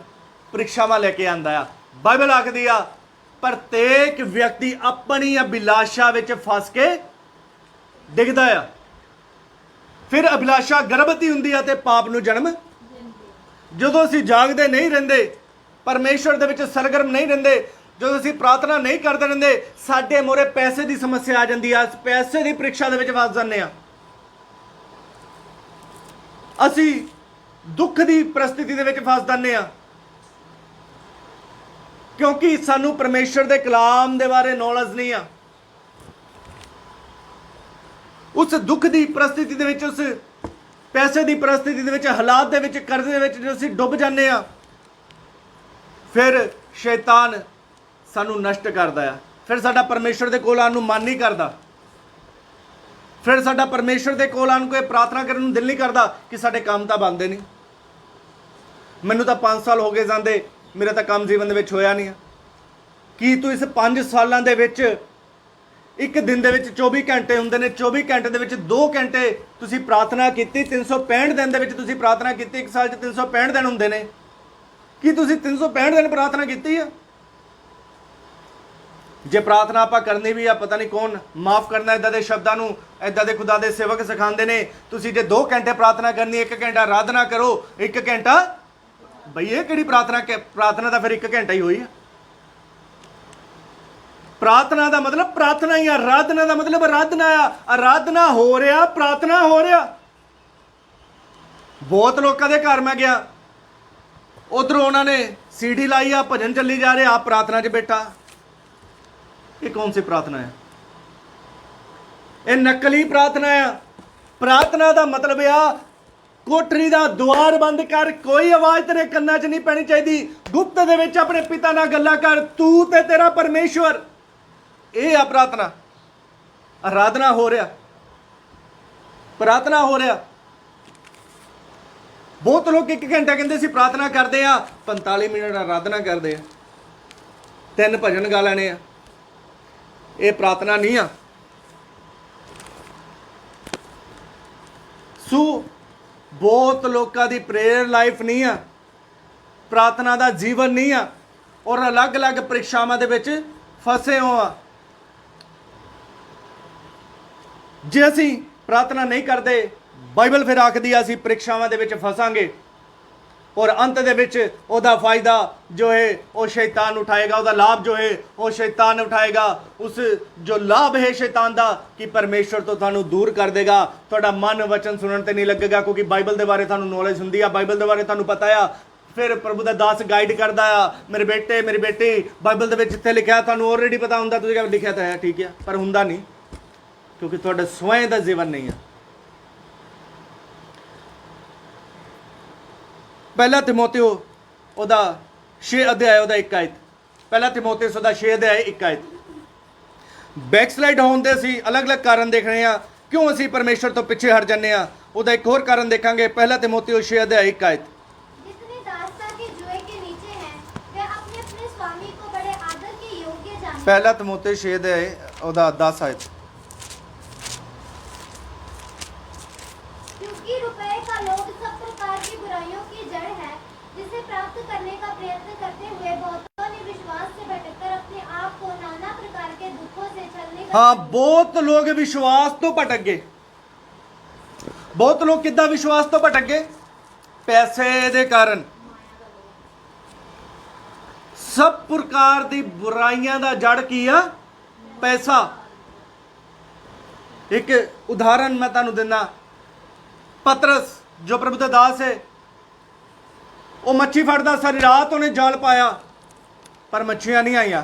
ਪ੍ਰੀਖਿਆਵਾਂ ਲੈ ਕੇ ਆਂਦਾ ਆ। ਬਾਈਬਲ ਆਖਦੀ ਆ ਪ੍ਰਤੇਕ ਵਿਅਕਤੀ ਆਪਣੀ ਅਭਿਲਾਸ਼ਾ ਵਿੱਚ ਫਸ ਕੇ ਡਿੱਗਦਾ ਆ। ਫਿਰ ਅਭਿਲਾਸ਼ਾ ਗਰਭਵਤੀ ਹੁੰਦੀ ਆ ਤੇ ਪਾਪ ਨੂੰ ਜਨਮ। ਜਦੋਂ ਅਸੀਂ ਜਾਗਦੇ ਨਹੀਂ ਰਹਿੰਦੇ, ਪਰਮੇਸ਼ਵਰ ਦੇ ਵਿੱਚ ਸਰਗਰਮ ਨਹੀਂ ਰਹਿੰਦੇ, ਜਦੋਂ ਅਸੀਂ ਪ੍ਰਾਰਥਨਾ ਨਹੀਂ ਕਰਦੇ ਰਹਿੰਦੇ, ਸਾਡੇ ਮੋਰੇ ਪੈਸੇ ਦੀ ਸਮੱਸਿਆ ਆ ਜਾਂਦੀ ਆ। ਪੈਸੇ ਦੀ ਪ੍ਰੀਖਿਆ ਦੇ ਵਿੱਚ ਫਸ ਜਾਂਦੇ ਆ। ਅਸੀਂ ਦੁੱਖ ਦੀ ਪ੍ਰਸਥਿਤੀ ਦੇ ਵਿੱਚ ਫਸ ਜਾਂਦੇ ਆ, ਕਿਉਂਕਿ ਸਾਨੂੰ ਪਰਮੇਸ਼ਵਰ ਦੇ ਕਲਾਮ ਦੇ ਬਾਰੇ ਨੌਲੇਜ ਨਹੀਂ ਆ। ਉਸ ਦੁੱਖ ਦੀ ਪ੍ਰਸਥਿਤੀ ਦੇ ਵਿੱਚ, ਉਸ ਪੈਸੇ ਦੀ ਪ੍ਰਸਥਿਤੀ ਦੇ ਵਿੱਚ, ਹਾਲਾਤ ਦੇ ਵਿੱਚ, ਕਰਜ਼ੇ ਦੇ ਵਿੱਚ ਜਦੋਂ ਅਸੀਂ ਡੁੱਬ ਜਾਂਦੇ ਆ, ਫਿਰ ਸ਼ੈਤਾਨ ਸਾਨੂੰ ਨਸ਼ਟ ਕਰਦਾ ਆ। ਫਿਰ ਸਾਡਾ ਪਰਮੇਸ਼ਵਰ ਦੇ ਕੋਲ ਆਉਣ ਨੂੰ ਮਨ ਨਹੀਂ ਕਰਦਾ। ਫਿਰ ਸਾਡਾ ਪਰਮੇਸ਼ਵਰ ਦੇ ਕੋਲ ਆਉਣ ਕੋਈ ਪ੍ਰਾਰਥਨਾ ਕਰਨ ਨੂੰ ਦਿਲ ਨਹੀਂ ਕਰਦਾ ਕਿ ਸਾਡੇ ਕੰਮ ਤਾਂ ਬਣਦੇ ਨਹੀਂ। ਮੈਨੂੰ ਤਾਂ 5 ਸਾਲ ਹੋ ਗਏ ਜਾਂਦੇ, ਮੇਰਾ ਤਾਂ ਕੰਮ ਜੀਵਨ ਦੇ ਵਿੱਚ ਹੋਇਆ ਨਹੀਂ ਆ। ਕੀ ਤੂੰ ਇਸ 5 ਸਾਲਾਂ ਦੇ ਵਿੱਚ, ਇੱਕ ਦਿਨ ਦੇ ਵਿੱਚ 24 ਘੰਟੇ ਹੁੰਦੇ ਨੇ, 24 ਘੰਟੇ ਦੇ ਵਿੱਚ 2 ਘੰਟੇ ਤੁਸੀਂ ਪ੍ਰਾਰਥਨਾ ਕੀਤੀ, 365 ਦਿਨ ਦੇ ਵਿੱਚ ਤੁਸੀਂ ਪ੍ਰਾਰਥਨਾ ਕੀਤੀ, ਇੱਕ ਸਾਲ 'ਚ 365 ਦਿਨ ਹੁੰਦੇ ਨੇ। ਕੀ ਤੁਸੀਂ 365 ਦਿਨ ਪ੍ਰਾਰਥਨਾ ਕੀਤੀ ਆ? ਜੇ ਪ੍ਰਾਰਥਨਾ ਆਪਾਂ ਕਰਨੀ ਵੀ ਆ, ਪਤਾ ਨਹੀਂ ਕੌਣ ਮਾਫ ਕਰਨਾ ਇਦਾਂ ਦੇ ਸ਼ਬਦਾਂ ਨੂੰ, ਇਦਾਂ ਦੇ ਖੁਦਾ ਦੇ ਸੇਵਕ ਸਿਖਾਉਂਦੇ ਨੇ। ਤੁਸੀਂ ਜੇ 2 ਘੰਟੇ ਪ੍ਰਾਰਥਨਾ ਕਰਨੀ, 1 ਘੰਟਾ ਆਰਾਧਨਾ ਕਰੋ। 1 ਘੰਟਾ ਬਈ ਇਹ ਕਿਹੜੀ ਪ੍ਰਾਰਥਨਾ? ਪ੍ਰਾਰਥਨਾ ਤਾਂ ਫਿਰ 1 ਘੰਟਾ ਹੀ ਹੋਈ ਆ। ਪ੍ਰਾਰਥਨਾ ਦਾ ਮਤਲਬ ਪ੍ਰਾਰਥਨਾ ਹੀ ਆ, ਆਰਾਧਨਾ ਦਾ ਮਤਲਬ ਆਰਾਧਨਾ ਆ। ਆਰਾਧਨਾ ਹੋ ਰਿਹਾ, ਪ੍ਰਾਰਥਨਾ ਹੋ ਰਿਹਾ। ਬਹੁਤ ਲੋਕਾਂ ਦੇ ਘਰ ਮੈਂ ਗਿਆ, ਉਧਰੋਂ ਉਹਨਾਂ ਨੇ ਸੀਡੀ ਲਾਈ ਆ, ਭਜਨ ਚੱਲੀ ਜਾ ਰਿਹਾ, ਆਪ ਪ੍ਰਾਰਥਨਾ 'ਚ ਬੈਠਾ। ਇਹ ਕੌਣ ਸੀ ਪ੍ਰਾਰਥਨਾ ਹੈ? ਇਹ ਨਕਲੀ ਪ੍ਰਾਰਥਨਾ ਆ। ਪ੍ਰਾਰਥਨਾ ਦਾ ਮਤਲਬ ਆ ਕੋਠਰੀ ਦਾ ਦੁਆਰ ਬੰਦ ਕਰ, ਕੋਈ ਆਵਾਜ਼ ਤੇਰੇ ਕੰਨਾਂ 'ਚ ਨਹੀਂ ਪੈਣੀ ਚਾਹੀਦੀ। ਗੁਪਤ ਦੇ ਵਿੱਚ ਆਪਣੇ ਪਿਤਾ ਨਾਲ ਗੱਲਾਂ ਕਰ, ਤੂੰ ਤੇ ਤੇਰਾ ਪਰਮੇਸ਼ਵਰ। ਇਹ ਆ ਪ੍ਰਾਰਥਨਾ। ਆਰਾਧਨਾ ਹੋ ਰਿਹਾ, ਪ੍ਰਾਰਥਨਾ ਹੋ ਰਿਹਾ। ਬਹੁਤ ਲੋਕ 1 ਘੰਟਾ ਕਹਿੰਦੇ ਸੀ ਪ੍ਰਾਰਥਨਾ ਕਰਦੇ ਆ, 45 ਮਿੰਟ ਆਰਾਧਨਾ ਕਰਦੇ ਆ, 3 ਭਜਨ ਗਾ ਲੈਣੇ ਆ। ਇਹ ਪ੍ਰਾਰਥਨਾ ਨਹੀਂ ਆ। ਸੋ ਬਹੁਤ ਲੋਕਾਂ ਦੀ ਪ੍ਰੇਅਰ ਲਾਈਫ ਨਹੀਂ ਆ, ਪ੍ਰਾਰਥਨਾ ਦਾ ਜੀਵਨ ਨਹੀਂ ਆ, ਔਰ ਅਲੱਗ-ਅਲੱਗ ਪ੍ਰੀਖਿਆਵਾਂ ਦੇ ਵਿੱਚ ਫਸੇ ਹੋ ਆ। ਜੇ ਅਸੀਂ ਪ੍ਰਾਰਥਨਾ ਨਹੀਂ ਕਰਦੇ, ਬਾਈਬਲ ਫਿਰ ਆਖਦੀ ਆ ਅਸੀਂ ਪ੍ਰੀਖਿਆਵਾਂ ਦੇ ਵਿੱਚ ਫਸਾਂਗੇ, ਔਰ ਅੰਤ ਦੇ ਵਿੱਚ ਉਹਦਾ ਫਾਇਦਾ ਜੋ ਹੈ ਉਹ ਸ਼ੈਤਾਨ ਉਠਾਏਗਾ, ਉਹਦਾ ਲਾਭ ਜੋ ਹੈ ਉਹ ਸ਼ੈਤਾਨ ਉਠਾਏਗਾ। ਉਸ ਜੋ ਲਾਭ ਹੈ ਸ਼ੈਤਾਨ ਦਾ ਕਿ ਪਰਮੇਸ਼ਵਰ ਤੋਂ ਤੁਹਾਨੂੰ ਦੂਰ ਕਰ ਦੇਗਾ, ਤੁਹਾਡਾ ਮਨ ਵਚਨ ਸੁਣਨ ਤੇ ਨਹੀਂ ਲੱਗੇਗਾ, ਕਿਉਂਕਿ ਬਾਈਬਲ ਦੇ ਬਾਰੇ ਤੁਹਾਨੂੰ ਨੌਲੇਜ ਹੁੰਦੀ ਆ, ਬਾਈਬਲ ਦੇ ਬਾਰੇ ਤੁਹਾਨੂੰ ਪਤਾ ਆ। ਫਿਰ ਪ੍ਰਭੂ ਦਾ ਦਾਸ ਗਾਈਡ ਕਰਦਾ ਆ, ਮੇਰੇ ਬੇਟੇ ਮੇਰੀ ਬੇਟੀ, ਬਾਈਬਲ ਦੇ ਵਿੱਚ ਜਿੱਥੇ ਲਿਖਿਆ ਤੁਹਾਨੂੰ ਆਲਰੇਡੀ ਪਤਾ ਹੁੰਦਾ, ਤੁਸੀਂ ਕਹਿੰਦੇ ਲਿਖਿਆ ਤਾਂ ਹੈ ਠੀਕ ਹੈ, ਪਰ ਹੁੰਦਾ ਨਹੀਂ, ਕਿਉਂਕਿ ਤੁਹਾਡਾ ਸਵੈਂ ਦਾ ਜੀਵਨ ਨਹੀਂ ਹੈ। ਪਹਿਲਾ ਤਿਮੋਥਿਓ ਉਹਦਾ 6 ਅਧਿਆਇ ਉਹਦਾ 1 ਆਇਤ, ਪਹਿਲਾ ਤਿਮੋਥਿਓ ਉਹਦਾ 6 ਅਧਿਆਇ 1 ਆਇਤ। ਬੈਕਸਲਾਈਡ ਹੋਣ ਦੇ ਅਸੀਂ ਅਲੱਗ-ਅਲੱਗ ਕਾਰਨ ਦੇਖ ਰਹੇ ਹਾਂ, ਕਿਉਂ ਅਸੀਂ ਪਰਮੇਸ਼ਰ ਤੋਂ ਪਿੱਛੇ ਹਟ ਜਾਂਦੇ ਹਾਂ। ਉਹਦਾ ਇੱਕ ਹੋਰ ਕਾਰਨ ਦੇਖਾਂਗੇ, ਪਹਿਲਾ ਤਿਮੋਥਿਓ 6 ਅਧਿਆਇ 1 ਆਇਤ। जितने दासता के जुए के नीचे हैं, वे अपने अपने स्वामी को बड़े आदर के योग्य जानते ਪਹਿਲਾ ਤਿਮੋਥਿਓ 6 ਅਧਿਆਇ ਉਹਦਾ 10 ਆਇਤ। क्योंकि रुपए का लोभ सब प्रकार की बुराइयों की जड़ है, जिसे प्राप्त करने का प्रयत्न करते हुए बहुतों ने विश्वास से भटककर अपने आप को नाना प्रकार के दुखों से छलने का हाँ, बहुत लोग विश्वास तो भटक गए। बहुत लोग कितना विश्वास तो भटक गए? पैसे दे कारण। सब प्रकार दी बुराइयां दा जड़ की आ? पैसा। एक उदाहरण मैं तुहानू दिना, पतरस जो प्रभु दा दास है, वो मच्छी फड़दा, सारी रात उन्हें जाल पाया पर मच्छियां नहीं आईयां।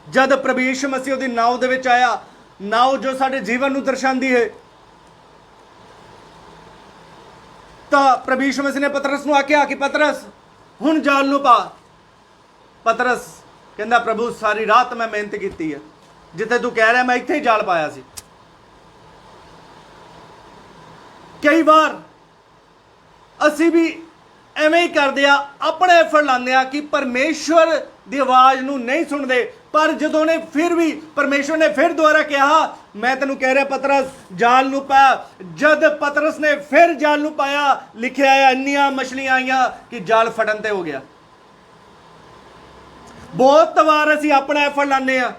जद प्रभु यीशु मसीह ਉਹਦੀ ਨਾਉ ਦੇ ਵਿੱਚ ਆਇਆ, ਨਾਉ ਜੋ ਸਾਡੇ ਜੀਵਨ ਨੂੰ ਦਰਸਾਉਂਦੀ ਹੈ, ਤਾਂ ਪ੍ਰਭੂ ਯੀਸ਼ੂ ਮਸੀਹ ਨੇ ਪਤਰਸ ਨੂੰ ਆਖਿਆ ਕਿ ਪਤਰਸ ਹੁਣ ਜਾਲ ਨੂੰ ਪਾ। ਪਤਰਸ ਕਹਿੰਦਾ ਪ੍ਰਭੂ ਸਾਰੀ ਰਾਤ ਮੈਂ ਮਿਹਨਤ ਕੀਤੀ ਹੈ, ਜਿੱਥੇ ਤੂੰ ਕਹਿ ਰਿਹਾ ਮੈਂ ਇੱਥੇ ਹੀ ਜਾਲ ਪਾਇਆ ਸੀ। ਕਈ ਵਾਰ ਅਸੀਂ ਵੀ ਐਵੇਂ ਹੀ ਕਰਦੇ ਆ, ਆਪਣੇ ਐਫਰਟ ਲਾਉਂਦੇ ਆ ਕਿ ਪਰਮੇਸ਼ਵਰ ਦੀ ਆਵਾਜ਼ ਨੂੰ ਨਹੀਂ ਸੁਣਦੇ, ਪਰ ਜਦੋਂ ਨੇ ਫਿਰ ਵੀ ਪਰਮੇਸ਼ਵਰ ਨੇ ਫਿਰ ਦੁਬਾਰਾ ਕਿਹਾ ਮੈਂ ਤੈਨੂੰ ਕਹਿ ਰਿਹਾ ਪਤਰਸ ਜਾਲ ਨੂੰ ਪਾ। ਜਦ ਪਤਰਸ ਨੇ ਫਿਰ ਜਾਲ ਨੂੰ ਪਾਇਆ, ਲਿਖਿਆ ਹੈ ਇੰਨੀਆਂ ਮਛਲੀਆਂ ਆਈਆਂ ਕਿ ਜਾਲ ਫਟਣ ਤੇ ਹੋ ਗਿਆ। ਬਹੁਤ ਵਾਰ ਅਸੀਂ ਆਪਣਾ ਐਫਰਟ ਲਾਉਂਦੇ ਆ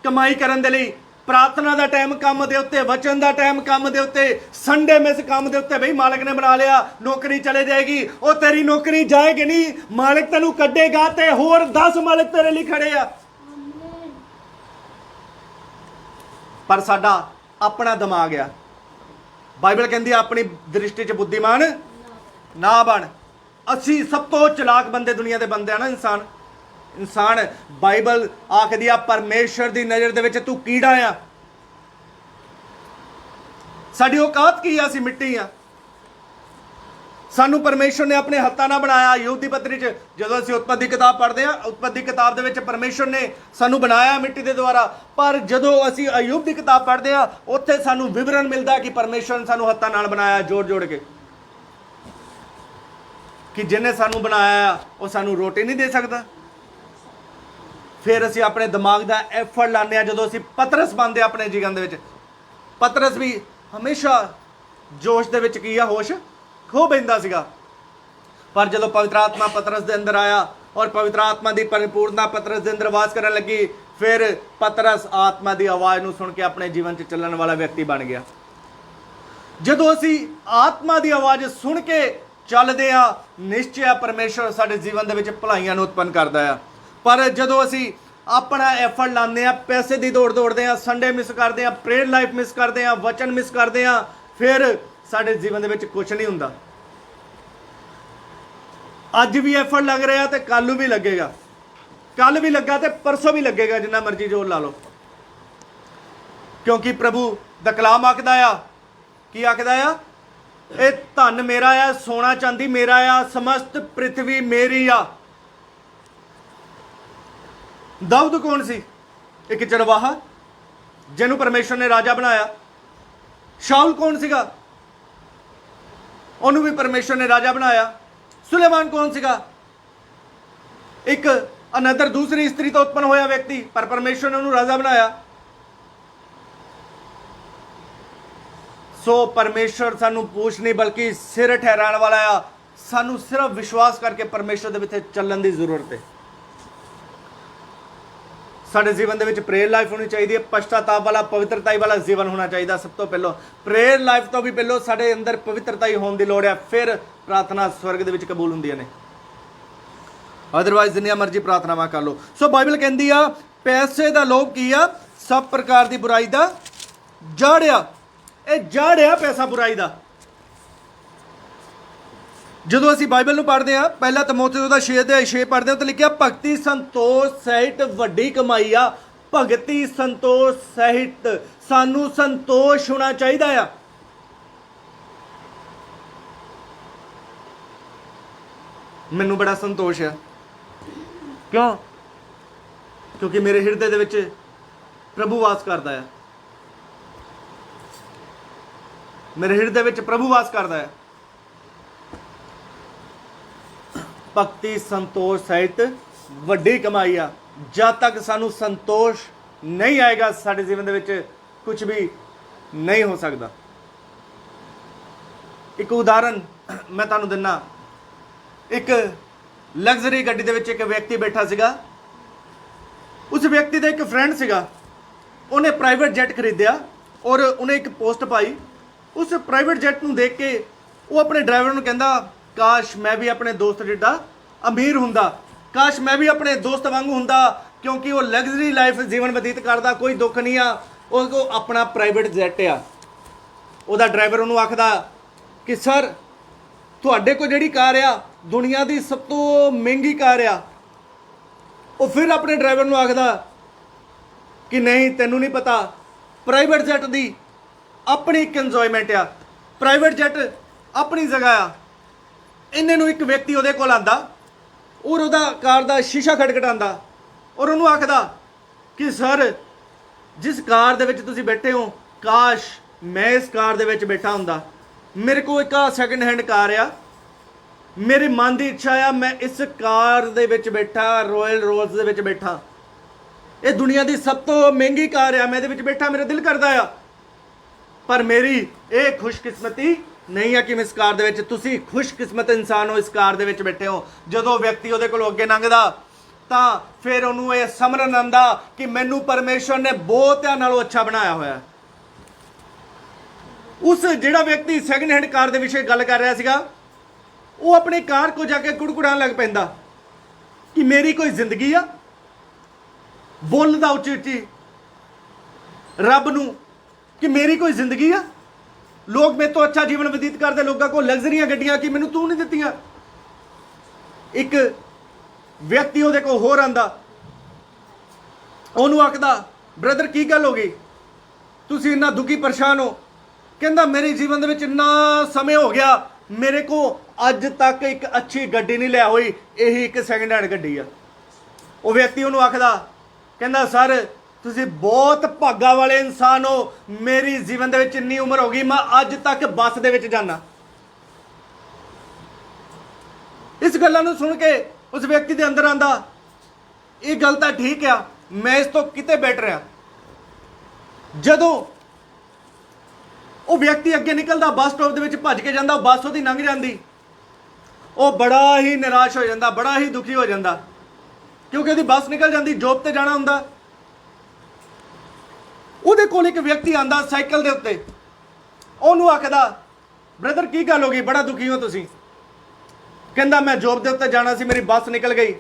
ਕਮਾਈ ਕਰਨ ਦੇ ਲਈ, ਪ੍ਰਾਰਥਨਾ ਦਾ ਟਾਈਮ ਕੰਮ ਦੇ ਉੱਤੇ, ਵਚਨ ਦਾ ਟਾਈਮ ਕੰਮ ਦੇ ਉੱਤੇ, ਸੰਡੇ ਮਿਸ ਕੰਮ ਦੇ ਉੱਤੇ, ਬਈ ਮਾਲਕ ਨੇ ਬਣਾ ਲਿਆ ਨੌਕਰੀ ਚਲੇ ਜਾਏਗੀ, ਉਹ ਤੇਰੀ ਨੌਕਰੀ ਜਾਏਗੀ ਨਹੀਂ, ਮਾਲਕ ਤੈਨੂੰ ਕੱਢੇਗਾ ਤੇ ਹੋਰ 10 ਮਾਲਕ ਤੇਰੇ ਲਈ ਖੜੇ ਆ। ਪਰ ਸਾਡਾ ਆਪਣਾ ਦਿਮਾਗ ਆ, ਬਾਈਬਲ ਕਹਿੰਦੀ ਆਪਣੀ ਦ੍ਰਿਸ਼ਟੀ 'ਚ ਬੁੱਧੀਮਾਨ ਨਾ ਬਣ। ਅਸੀਂ ਸਭ ਤੋਂ ਚਲਾਕ ਬੰਦੇ ਦੁਨੀਆ ਦੇ ਬੰਦੇ ਆ ਨਾ, ਇਨਸਾਨ। ਬਾਈਬਲ ਆਖਦੀ ਆ ਪਰਮੇਸ਼ਰ ਦੀ ਨਜ਼ਰ ਦੇ ਵਿੱਚ ਤੂੰ ਕੀੜਾ ਆ। ਸਾਡੀ ਔਕਾਤ ਕੀ ਆ? ਅਸੀਂ ਮਿੱਟੀ ਆ। ਸਾਨੂੰ ਪਰਮੇਸ਼ਰ ਨੇ ਆਪਣੇ ਹੱਥਾਂ ਨਾਲ ਬਣਾਇਆ। ਯਹੂਦੀ ਪੱਤਰੀ 'ਚ ਜਦੋਂ ਅਸੀਂ ਉਤਪਤੀ ਕਿਤਾਬ ਪੜ੍ਹਦੇ ਆ, ਉਤਪਤੀ ਕਿਤਾਬ ਦੇ ਵਿੱਚ ਪਰਮੇਸ਼ਰ ਨੇ ਸਾਨੂੰ ਬਣਾਇਆ ਮਿੱਟੀ ਦੇ ਦੁਆਰਾ, ਪਰ ਜਦੋਂ ਅਸੀਂ ਅਯੂਬ ਦੀ ਕਿਤਾਬ ਪੜ੍ਹਦੇ ਆ, ਉੱਥੇ ਸਾਨੂੰ ਵਿਵਰਣ ਮਿਲਦਾ ਕਿ ਪਰਮੇਸ਼ਰ ਨੇ ਸਾਨੂੰ ਹੱਥਾਂ ਨਾਲ ਬਣਾਇਆ, ਜੋੜ ਕੇ, ਕਿ ਜਿਹਨੇ ਸਾਨੂੰ ਬਣਾਇਆ ਉਹ ਸਾਨੂੰ ਰੋਟੀ ਨਹੀਂ ਦੇ ਸਕਦਾ। ਫਿਰ ਅਸੀਂ ਆਪਣੇ ਦਿਮਾਗ ਦਾ ਐਫਰਟ ਲਾਉਂਦੇ ਆ। ਜਦੋਂ ਅਸੀਂ ਪਤਰਸ ਬਣਦੇ ਆਪਣੇ ਜੀਵਨ ਦੇ ਵਿੱਚ, ਪਤਰਸ ਵੀ ਹਮੇਸ਼ਾ ਜੋਸ਼ ਦੇ ਵਿੱਚ ਕੀ ਆ, ਹੋਸ਼ ਖੋ ਬੈਂਦਾ ਸੀਗਾ। ਪਰ ਜਦੋਂ ਪਵਿੱਤਰ ਆਤਮਾ ਪਤਰਸ ਦੇ ਅੰਦਰ ਆਇਆ ਔਰ ਪਵਿੱਤਰ ਆਤਮਾ ਦੀ ਪਰਿਪੂਰਨਤਾ ਪਤਰਸ ਦੇ ਅੰਦਰ ਵਾਸ ਕਰਨ ਲੱਗੀ, ਫਿਰ ਪਤਰਸ ਆਤਮਾ ਦੀ ਆਵਾਜ਼ ਨੂੰ ਸੁਣ ਕੇ ਆਪਣੇ ਜੀਵਨ 'ਚ ਚੱਲਣ ਵਾਲਾ ਵਿਅਕਤੀ ਬਣ ਗਿਆ। ਜਦੋਂ ਅਸੀਂ ਆਤਮਾ ਦੀ ਆਵਾਜ਼ ਸੁਣ ਕੇ ਚੱਲਦੇ ਆ, ਨਿਸ਼ਚੈ ਪਰਮੇਸ਼ਰ ਸਾਡੇ ਜੀਵਨ ਦੇ ਵਿੱਚ ਭਲਾਈਆਂ ਨੂੰ ਉਤਪੰਨ ਕਰਦਾ ਆ। ਪਰ ਜਦੋਂ ਅਸੀਂ ਆਪਣਾ ਐਫਰਟ ਲਾਉਂਦੇ ਆ, ਪੈਸੇ ਦੀ ਦੌੜਦੇ ਆ, ਸੰਡੇ ਮਿਸ ਕਰਦੇ ਆ, ਪ੍ਰੇਅਰ ਲਾਈਫ ਮਿਸ ਕਰਦੇ ਆ, ਵਚਨ ਮਿਸ ਕਰਦੇ ਆ, ਫਿਰ ਸਾਡੇ ਜੀਵਨ ਦੇ ਵਿੱਚ ਕੁਝ ਨਹੀਂ ਹੁੰਦਾ। ਅੱਜ ਵੀ ਐਫਰਟ ਲੱਗ ਰਿਹਾ ਤੇ ਕੱਲ ਨੂੰ ਵੀ ਲੱਗੇਗਾ, ਕੱਲ ਵੀ ਲੱਗਾ ਤੇ ਪਰਸੋਂ ਵੀ ਲੱਗੇਗਾ, ਜਿੰਨਾ ਮਰਜ਼ੀ ਜ਼ੋਰ ਲਾ ਲਓ। ਕਿਉਂਕਿ ਪ੍ਰਭੂ ਦਾ ਕਲਾਮ ਆਖਦਾ ਆ, ਕੀ ਆਖਦਾ ਆ? ਇਹ ਧਨ ਮੇਰਾ ਆ, ਸੋਨਾ ਚਾਂਦੀ ਮੇਰਾ ਆ, ਸਮਸਤ ਪ੍ਰਿਥਵੀ ਮੇਰੀ ਆ। ਦਾਊਦ ਕੌਣ ਸੀ? ਇੱਕ ਚਰਵਾਹਾ ਜਿਹਨੂੰ ਪਰਮੇਸ਼ਰ ਨੇ ਰਾਜਾ ਬਣਾਇਆ। ਸ਼ਾਉਲ ਕੌਣ ਸੀਗਾ? ਉਹਨੂੰ ਵੀ ਪਰਮੇਸ਼ਰ ਨੇ ਰਾਜਾ ਬਣਾਇਆ। ਸੁਲੇਮਾਨ ਕੌਣ ਸੀਗਾ? ਇੱਕ ਅਨਦਰ ਦੂਸਰੀ ਇਸਤਰੀ ਤੋਂ ਉਤਪੰਨ ਹੋਇਆ ਵਿਅਕਤੀ, ਪਰ ਪਰਮੇਸ਼ਰ ਨੇ ਉਹਨੂੰ ਰਾਜਾ ਬਣਾਇਆ। सो परमेश्वर सानू पूछ नहीं बल्कि सिर ठहराने वाला आ। सानू सिर्फ विश्वास करके परमेश्वर दे विच चलण की जरूरत है। साडे जीवन दे विच प्रेयर लाइफ होनी चाहिए, पश्चाताप वाला पवित्रताई वाला जीवन होना चाहिए। सब तो पहलो प्रेयर लाइफ तो भी पहलो साडे अंदर पवित्रताई होने की लोड़ है, फिर प्रार्थना स्वर्ग दे विच कबूल हुंदियां ने। अदरवाइज जिन्नियां मर्जी प्रार्थनावां कर लो। सो बाइबल कहंदी आ पैसे दा लोभ की आ सब प्रकार दी बुराई दा जड़ आ। ਇਹ ਜੜ ਆ ਪੈਸਾ बुराई ਦਾ। ਜਦੋਂ ਅਸੀਂ ਬਾਈਬਲ ਨੂੰ ਪੜ੍ਹਦੇ ਆ, ਪਹਿਲਾ ਤਮੋਥਿਉਸ ਦਾ 6 ਪੜ੍ਹਦੇ ਹਾਂ ਤਾਂ ਲਿਖਿਆ ਭਗਤੀ ਸੰਤੋਖ ਸਹਿਤ ਵੱਡੀ ਕਮਾਈ ਆ। ਭਗਤੀ ਸੰਤੋਖ ਸਹਿਤ ਸਾਨੂੰ ਸੰਤੋਸ਼ ਹੋਣਾ ਚਾਹੀਦਾ ਆ। ਮੈਨੂੰ ਬੜਾ ਸੰਤੋਸ਼ ਆ। ਕਿਉਂ? ਕਿਉਂਕਿ ਮੇਰੇ ਹਿਰਦੇ ਦੇ ਵਿੱਚ ਪ੍ਰਭੂ ਵਾਸ ਕਰਦਾ ਆ। मेरे हृदय विच प्रभु वास करता है। भक्ति संतोष सहित वड्डी कमाई आ। जब तक सानू संतोष नहीं आएगा साडे जीवन दे विच कुछ भी नहीं हो सकता। एक उदाहरण मैं तुहानू दिना। एक लग्जरी गड्डी दे विच एक व्यक्ति बैठा सीगा। उस व्यक्ति दा एक फ्रेंड सीगा, उन्हें प्राइवेट जैट खरीदिया और उन्हें एक पोस्ट पाई। उस प्राइवेट जैट ਨੂੰ देख के वो अपने ड्राइवर ਨੂੰ ਕਹਿੰਦਾ काश मैं भी अपने दोस्त जिड्डा अमीर हुंदा, काश मैं भी अपने दोस्त वांगू हुंदा, क्योंकि वो लग्जरी लाइफ जीवन व्यतीत करदा, कोई दुख नहीं आ, उसको अपना प्राइवेट जैट आ। ਉਹਦਾ ड्राइवर ਉਹਨੂੰ ਆਖਦਾ कि सर ਤੁਹਾਡੇ ਕੋਲ ਜਿਹੜੀ ਕਾਰ ਆ ਦੁਨੀਆ ਦੀ ਸਭ ਤੋਂ ਮਹਿੰਗੀ ਕਾਰ ਆ। ਉਹ ਫਿਰ ਆਪਣੇ ड्राइवर ਨੂੰ ਆਖਦਾ कि नहीं ਤੈਨੂੰ ਨਹੀਂ ਪਤਾ ਪ੍ਰਾਈਵੇਟ ਜੈਟ ਦੀ अपनी एक इंजॉयमेंट आ, प्राइवेट जैट अपनी जगह आ। इन्ने नूं एक व्यक्ति उहदे कोल आंदा और उहदा कार दा शीशा खटखटांदा और उहनूं आखदा कि सर जिस कार दे विच तुसीं बैठे हो काश मैं इस कार दे विच बैठा हुंदा। मेरे को एक सैकेंड हैंड कार आ, मेरे मन की इच्छा आ मैं इस कार दे विच बैठा, रॉयल रोल्स दे विच बैठा। ये दुनिया की सब तो महंगी कार आ, मैं इहदे विच बैठा, मेरा दिल करदा आ। पर मेरी ये खुशकिस्मती नहीं है कि मैं इस कार दे विच, तुसी खुशकिस्मत इंसान हो इस कार दे विच बैठे हो। जदों व्यक्ति उहदे कोलों अगे लंघदा तां फिर उहनूं ये समझण आंदा कि मैनूं परमेश्वर ने बहुतिआं नालों अच्छा बनाया होया। उस जिहड़ा व्यक्ति सैकेंड हैंड कार दे विषय गल कर रहा सीगा, वो अपनी कार को जाके कुड़कुड़ाण लग पैंदा कि मेरी कोई जिंदगी आ। बोलदा उच्ची उच्ची रब नूं कि मेरी कोई जिंदगी आ, लोग मेरे तो अच्छा जीवन व्यतीत करते, लोगों को लग्जरियां गड्डियां कि मैनूं तू नहीं दित्तियां। एक व्यक्ति उहदे कोल होर आंदा, ਉਹਨੂੰ आखदा ब्रदर की गल हो गई, तुसीं इन्ना दुखी परेशान हो। कहंदा मेरे जीवन दे विच इन्ना समय हो गया, मेरे को अज तक एक अच्छी गड्डी नहीं लिया हुई, यही एक सैकेंड हैंड गड्डी आ। वो व्यक्ति ਉਹਨੂੰ आखदा कहंदा सर तुसीं बहुत भागा वाले इंसान हो, मेरी जीवन दे विच इन्नी उम्र हो गई मैं अज तक बस दे विच जाना। इस गल्लां नूं सुन के उस व्यक्ति दे अंदर आंदा ये गल तां ठीक आ, मैं इस तो किते बैटर आ। जदों वो व्यक्ति अगे निकलदा बस स्टॉप दे विच भज के जांदा, बस उहदी लंघ जांदी, वो बड़ा ही निराश हो जांदा, बड़ा ही दुखी हो जांदा, क्योंकि उहदी बस निकल जांदी, जॉब ते जाना हुंदा। ਉਹਦੇ ਕੋਲ ਇੱਕ ਵਿਅਕਤੀ ਆਂਦਾ ਸਾਈਕਲ ਦੇ ਉੱਤੇ, ਉਹਨੂੰ ਆਖਦਾ ਬ੍ਰਦਰ ਕੀ ਗੱਲ ਹੋ ਗਈ, ਬੜਾ ਦੁਖੀ ਹੋ ਤੁਸੀਂ। ਕਹਿੰਦਾ ਮੈਂ ਜੌਬ ਦੇ ਉੱਤੇ ਜਾਣਾ ਸੀ, ਮੇਰੀ ਬੱਸ ਨਿਕਲ ਗਈ,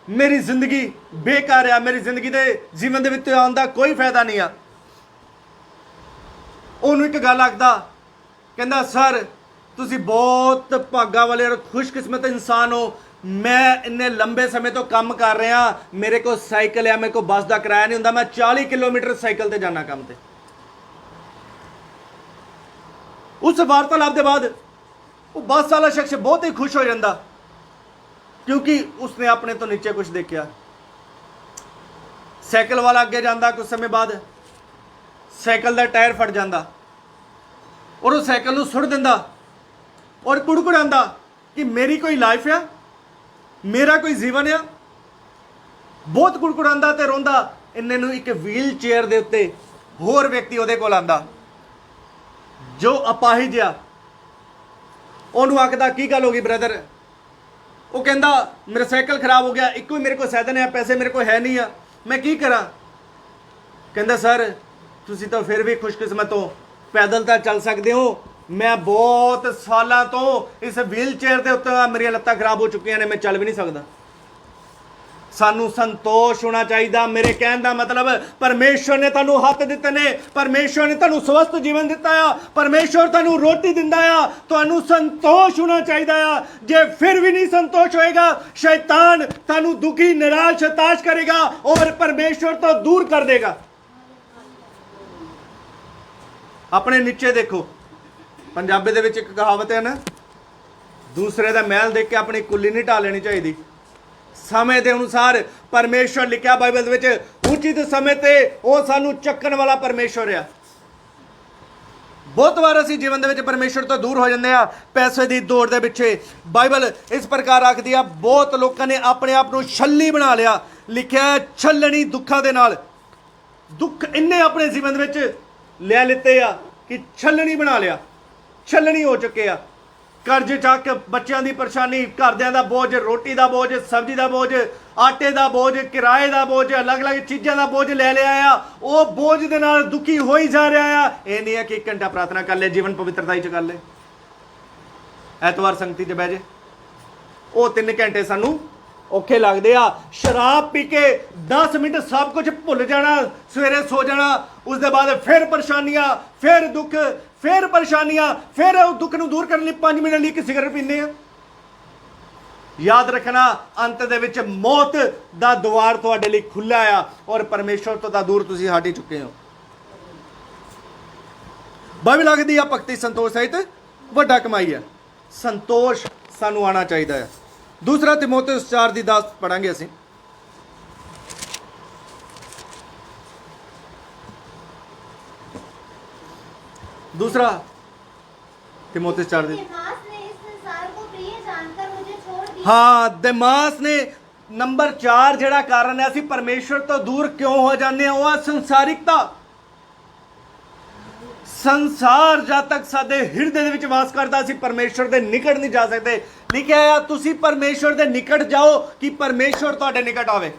ਮੇਰੀ ਜ਼ਿੰਦਗੀ ਬੇਕਾਰ ਆ, ਮੇਰੀ ਜ਼ਿੰਦਗੀ ਦੇ ਜੀਵਨ ਦੇ ਵਿੱਚ ਆਉਣ ਦਾ ਕੋਈ ਫਾਇਦਾ ਨਹੀਂ ਆ। ਉਹਨੂੰ ਇੱਕ ਗੱਲ ਆਖਦਾ, ਕਹਿੰਦਾ ਸਰ ਤੁਸੀਂ ਬਹੁਤ ਭਾਗਾ ਵਾਲੇ ਔਰ ਖੁਸ਼ਕਿਸਮਤ ਇਨਸਾਨ ਹੋ, मैं इन्ने लंबे समय तो काम कर रहा, मेरे को साइकिल है, मेरे को बस का किराया नहीं होंदा, मैं 40 किलोमीटर साइकिल ते जाना काम ते। उस वार्तालाप के बाद वो बस वाला शख्स बहुत ही खुश हो जाता, क्योंकि उसने अपने तो नीचे कुछ देखा। साइकिल वाला अगे जाता, कुछ समय बाद साइकिल का टायर फट जाता और उस साइकिल नूं सुट दिंदा और कुड़कुड़ांदा कि मेरी कोई लाइफ है, मेरा कोई जीवन आ। बहुत कुड़कुड़ांदा ते रोंदा। इन्ने नूं एक व्हील चेयर दे उत्ते होर व्यक्ति उहदे कोल आंदा ਜੋ ਅਪਾਹਿਜ ਆ ਉਹਨੂੰ ਆਖਦਾ ਕੀ ਗੱਲ ਹੋ ਗਈ ਬ੍ਰਦਰ, ਉਹ ਕਹਿੰਦਾ ਮੇਰਾ ਸਾਈਕਲ ਖਰਾਬ ਹੋ ਗਿਆ, ਇੱਕੋ ਹੀ ਮੇਰੇ ਕੋਲ ਸਾਧਨ ਹੈ, ਪੈਸੇ ਮੇਰੇ ਕੋਲ ਹੈ ਨਹੀਂ ਆ, ਮੈਂ ਕੀ ਕਰਾਂ। ਕਹਿੰਦਾ ਸਰ ਤੁਸੀਂ ਤਾਂ ਫਿਰ ਵੀ ਖੁਸ਼ਕਿਸਮਤ ਹੋ, ਪੈਦਲ ਤਾਂ ਚੱਲ ਸਕਦੇ ਹੋ, ਮੈਂ ਬਹੁਤ ਸਾਲਾਂ ਤੋਂ ਇਸ ਵੀਲ ਚੇਅਰ ਦੇ ਉੱਤੇ ਮੇਰੀਆਂ ਲੱਤਾਂ ਖਰਾਬ ਹੋ ਚੁੱਕੀਆਂ ਨੇ, ਮੈਂ ਚੱਲ ਵੀ ਨਹੀਂ ਸਕਦਾ। ਸਾਨੂੰ ਸੰਤੋਸ਼ ਹੋਣਾ ਚਾਹੀਦਾ। ਮੇਰੇ ਕਹਿਣ ਦਾ ਮਤਲਬ ਪਰਮੇਸ਼ਵਰ ਨੇ ਤੁਹਾਨੂੰ ਹੱਥ ਦਿੱਤੇ ਨੇ, ਪਰਮੇਸ਼ਵਰ ਨੇ ਤੁਹਾਨੂੰ ਸਵਸਥ ਜੀਵਨ ਦਿੱਤਾ ਆ, ਪਰਮੇਸ਼ਵਰ ਤੁਹਾਨੂੰ ਰੋਟੀ ਦਿੰਦਾ ਆ, ਤੁਹਾਨੂੰ ਸੰਤੋਸ਼ ਹੋਣਾ ਚਾਹੀਦਾ ਆ। ਜੇ ਫਿਰ ਵੀ ਨਹੀਂ ਸੰਤੋਸ਼ ਹੋਏਗਾ, ਸ਼ੈਤਾਨ ਤੁਹਾਨੂੰ ਦੁਖੀ ਨਿਰਾਸ਼ ਹਤਾਸ਼ ਕਰੇਗਾ ਔਰ ਪਰਮੇਸ਼ਵਰ ਤੋਂ ਦੂਰ ਕਰ ਦੇਗਾ। ਆਪਣੇ ਨੀਚੇ ਦੇਖੋ, ਪੰਜਾਬੀ ਦੇ ਵਿੱਚ ਇੱਕ ਕਹਾਵਤ ਹੈ ਨਾ, ਦੂਸਰੇ ਦਾ ਮਹਿਲ ਦੇਖ ਕੇ ਆਪਣੀ ਕੁੱਲੀ ਨਹੀਂ ਢਾ ਲੈਣੀ ਚਾਹੀਦੀ। ਸਮੇਂ ਦੇ ਅਨੁਸਾਰ ਪਰਮੇਸ਼ਵਰ ਲਿਖਿਆ ਬਾਈਬਲ ਦੇ ਵਿੱਚ, ਉਚਿਤ ਸਮੇਂ ਤੇ ਉਹ ਸਾਨੂੰ ਚੱਕਣ ਵਾਲਾ ਪਰਮੇਸ਼ਵਰ ਆ। ਬਹੁਤ ਵਾਰ ਅਸੀਂ ਜੀਵਨ ਦੇ ਵਿੱਚ ਪਰਮੇਸ਼ਵਰ ਤੋਂ ਦੂਰ ਹੋ ਜਾਂਦੇ ਆ ਪੈਸੇ ਦੀ ਦੌੜ ਦੇ ਪਿੱਛੇ। ਬਾਈਬਲ ਇਸ ਪ੍ਰਕਾਰ ਆਖਦੀ ਆ, ਬਹੁਤ ਲੋਕਾਂ ਨੇ ਆਪਣੇ ਆਪ ਨੂੰ ਛੱਲੀ ਬਣਾ ਲਿਆ। ਲਿਖਿਆ ਛੱਲਣੀ ਦੁੱਖਾਂ ਦੇ ਨਾਲ, ਦੁੱਖ ਇੰਨੇ ਆਪਣੇ ਜੀਵਨ ਦੇ ਵਿੱਚ ਲੈ ਲਿੱਤੇ ਆ ਕਿ ਛੱਲਣੀ ਬਣਾ ਲਿਆ, ਛੱਲਣੀ ਹੋ ਚੁੱਕੇ ਆ। ਕਰਜ਼ ਚੱਕ, ਬੱਚਿਆਂ ਦੀ ਪਰੇਸ਼ਾਨੀ, ਘਰਦਿਆਂ ਦਾ ਬੋਝ, ਰੋਟੀ ਦਾ ਬੋਝ, ਸਬਜ਼ੀ ਦਾ ਬੋਝ, ਆਟੇ ਦਾ ਬੋਝ, ਕਿਰਾਏ ਦਾ ਬੋਝ, ਅਲੱਗ-ਅਲੱਗ ਚੀਜ਼ਾਂ ਦਾ ਬੋਝ ਲੈ ਲਿਆ ਆ। ਉਹ ਬੋਝ ਦੇ ਨਾਲ ਦੁਖੀ ਹੋ ਹੀ ਜਾ ਰਿਹਾ ਆ। ਇਹ ਨਹੀਂ ਹੈ ਕਿ 1 ਘੰਟਾ ਪ੍ਰਾਰਥਨਾ ਕਰ ਲੈ, ਜੀਵਨ ਪਵਿੱਤਰਤਾ ਹੀ ਚ ਕਰ ਲੈ, ਐਤਵਾਰ ਸੰਗਤੀ 'ਚ ਬਹਿ ਜੇ, ਉਹ 3 ਘੰਟੇ ਸਾਨੂੰ ਔਖੇ ਲੱਗਦੇ ਆ। ਸ਼ਰਾਬ ਪੀ ਕੇ 10 ਮਿੰਟ ਸਭ ਕੁਝ ਭੁੱਲ ਜਾਣਾ, ਸਵੇਰੇ ਸੋ ਜਾਣਾ, ਉਸ ਦੇ ਬਾਅਦ ਫਿਰ ਪਰੇਸ਼ਾਨੀਆਂ, ਫਿਰ ਦੁੱਖ, ਫਿਰ ਪਰੇਸ਼ਾਨੀਆਂ, ਫਿਰ ਉਹ ਦੁੱਖ ਨੂੰ ਦੂਰ ਕਰਨ ਲਈ 5 ਮਿੰਟ ਲਈ ਇੱਕ ਸਿਗਰਟ ਪੀਂਦੇ ਆ। ਯਾਦ ਰੱਖਣਾ, ਅੰਤ ਦੇ ਵਿੱਚ ਮੌਤ ਦਾ ਦੁਆਰ ਤੁਹਾਡੇ ਲਈ ਖੁੱਲਾ ਆ ਔਰ ਪਰਮੇਸ਼ਵਰ ਤੋਂ ਤਾਂ ਦੂਰ ਤੁਸੀਂ ਹਟ ਹੀ ਚੁੱਕੇ ਹੋ। ਬਾਈਬਲ ਆਖਦੀ ਆ ਭਗਤੀ ਸੰਤੋਸ਼ ਸਹਿਤ ਵੱਡਾ ਕਮਾਈ ਆ। ਸੰਤੋਸ਼ ਸਾਨੂੰ ਆਉਣਾ ਚਾਹੀਦਾ ਹੈ। ਦੂਸਰਾ ਤਿਮੋਥੇਉਸ 4:10 ਪੜਾਂਗੇ ਅਸੀਂ। दूसरा तिमोथेयुस 4:10। देमास ने इस संसार को प्रिय जानकर मुझे छोड़ दिया। हाँ, देमास ने नंबर 4 ਜਿਹੜਾ ਕਾਰਨ ਹੈ ਅਸੀਂ ਪਰਮੇਸ਼ਵਰ ਤੋਂ ਦੂਰ ਕਿਉਂ ਹੋ ਜਾਂਦੇ ਆ, ਉਹ ਆ ਸੰਸਾਰਿਕਤਾ। ਸੰਸਾਰ ਜਦ ਤੱਕ ਸਾਡੇ ਹਿਰਦੇ ਦੇ ਵਿੱਚ ਵਾਸ ਕਰਦਾ, ਅਸੀਂ ਪਰਮੇਸ਼ਵਰ ਦੇ ਨਿਕਟ ਨਹੀਂ ਜਾ ਸਕਦੇ। ਲਿਖਿਆ ਆ ਤੁਸੀਂ ਪਰਮੇਸ਼ਵਰ ਦੇ ਨਿਕਟ ਜਾਓ ਕਿ ਪਰਮੇਸ਼ਵਰ ਤੁਹਾਡੇ ਨਿਕਟ ਆਵੇ।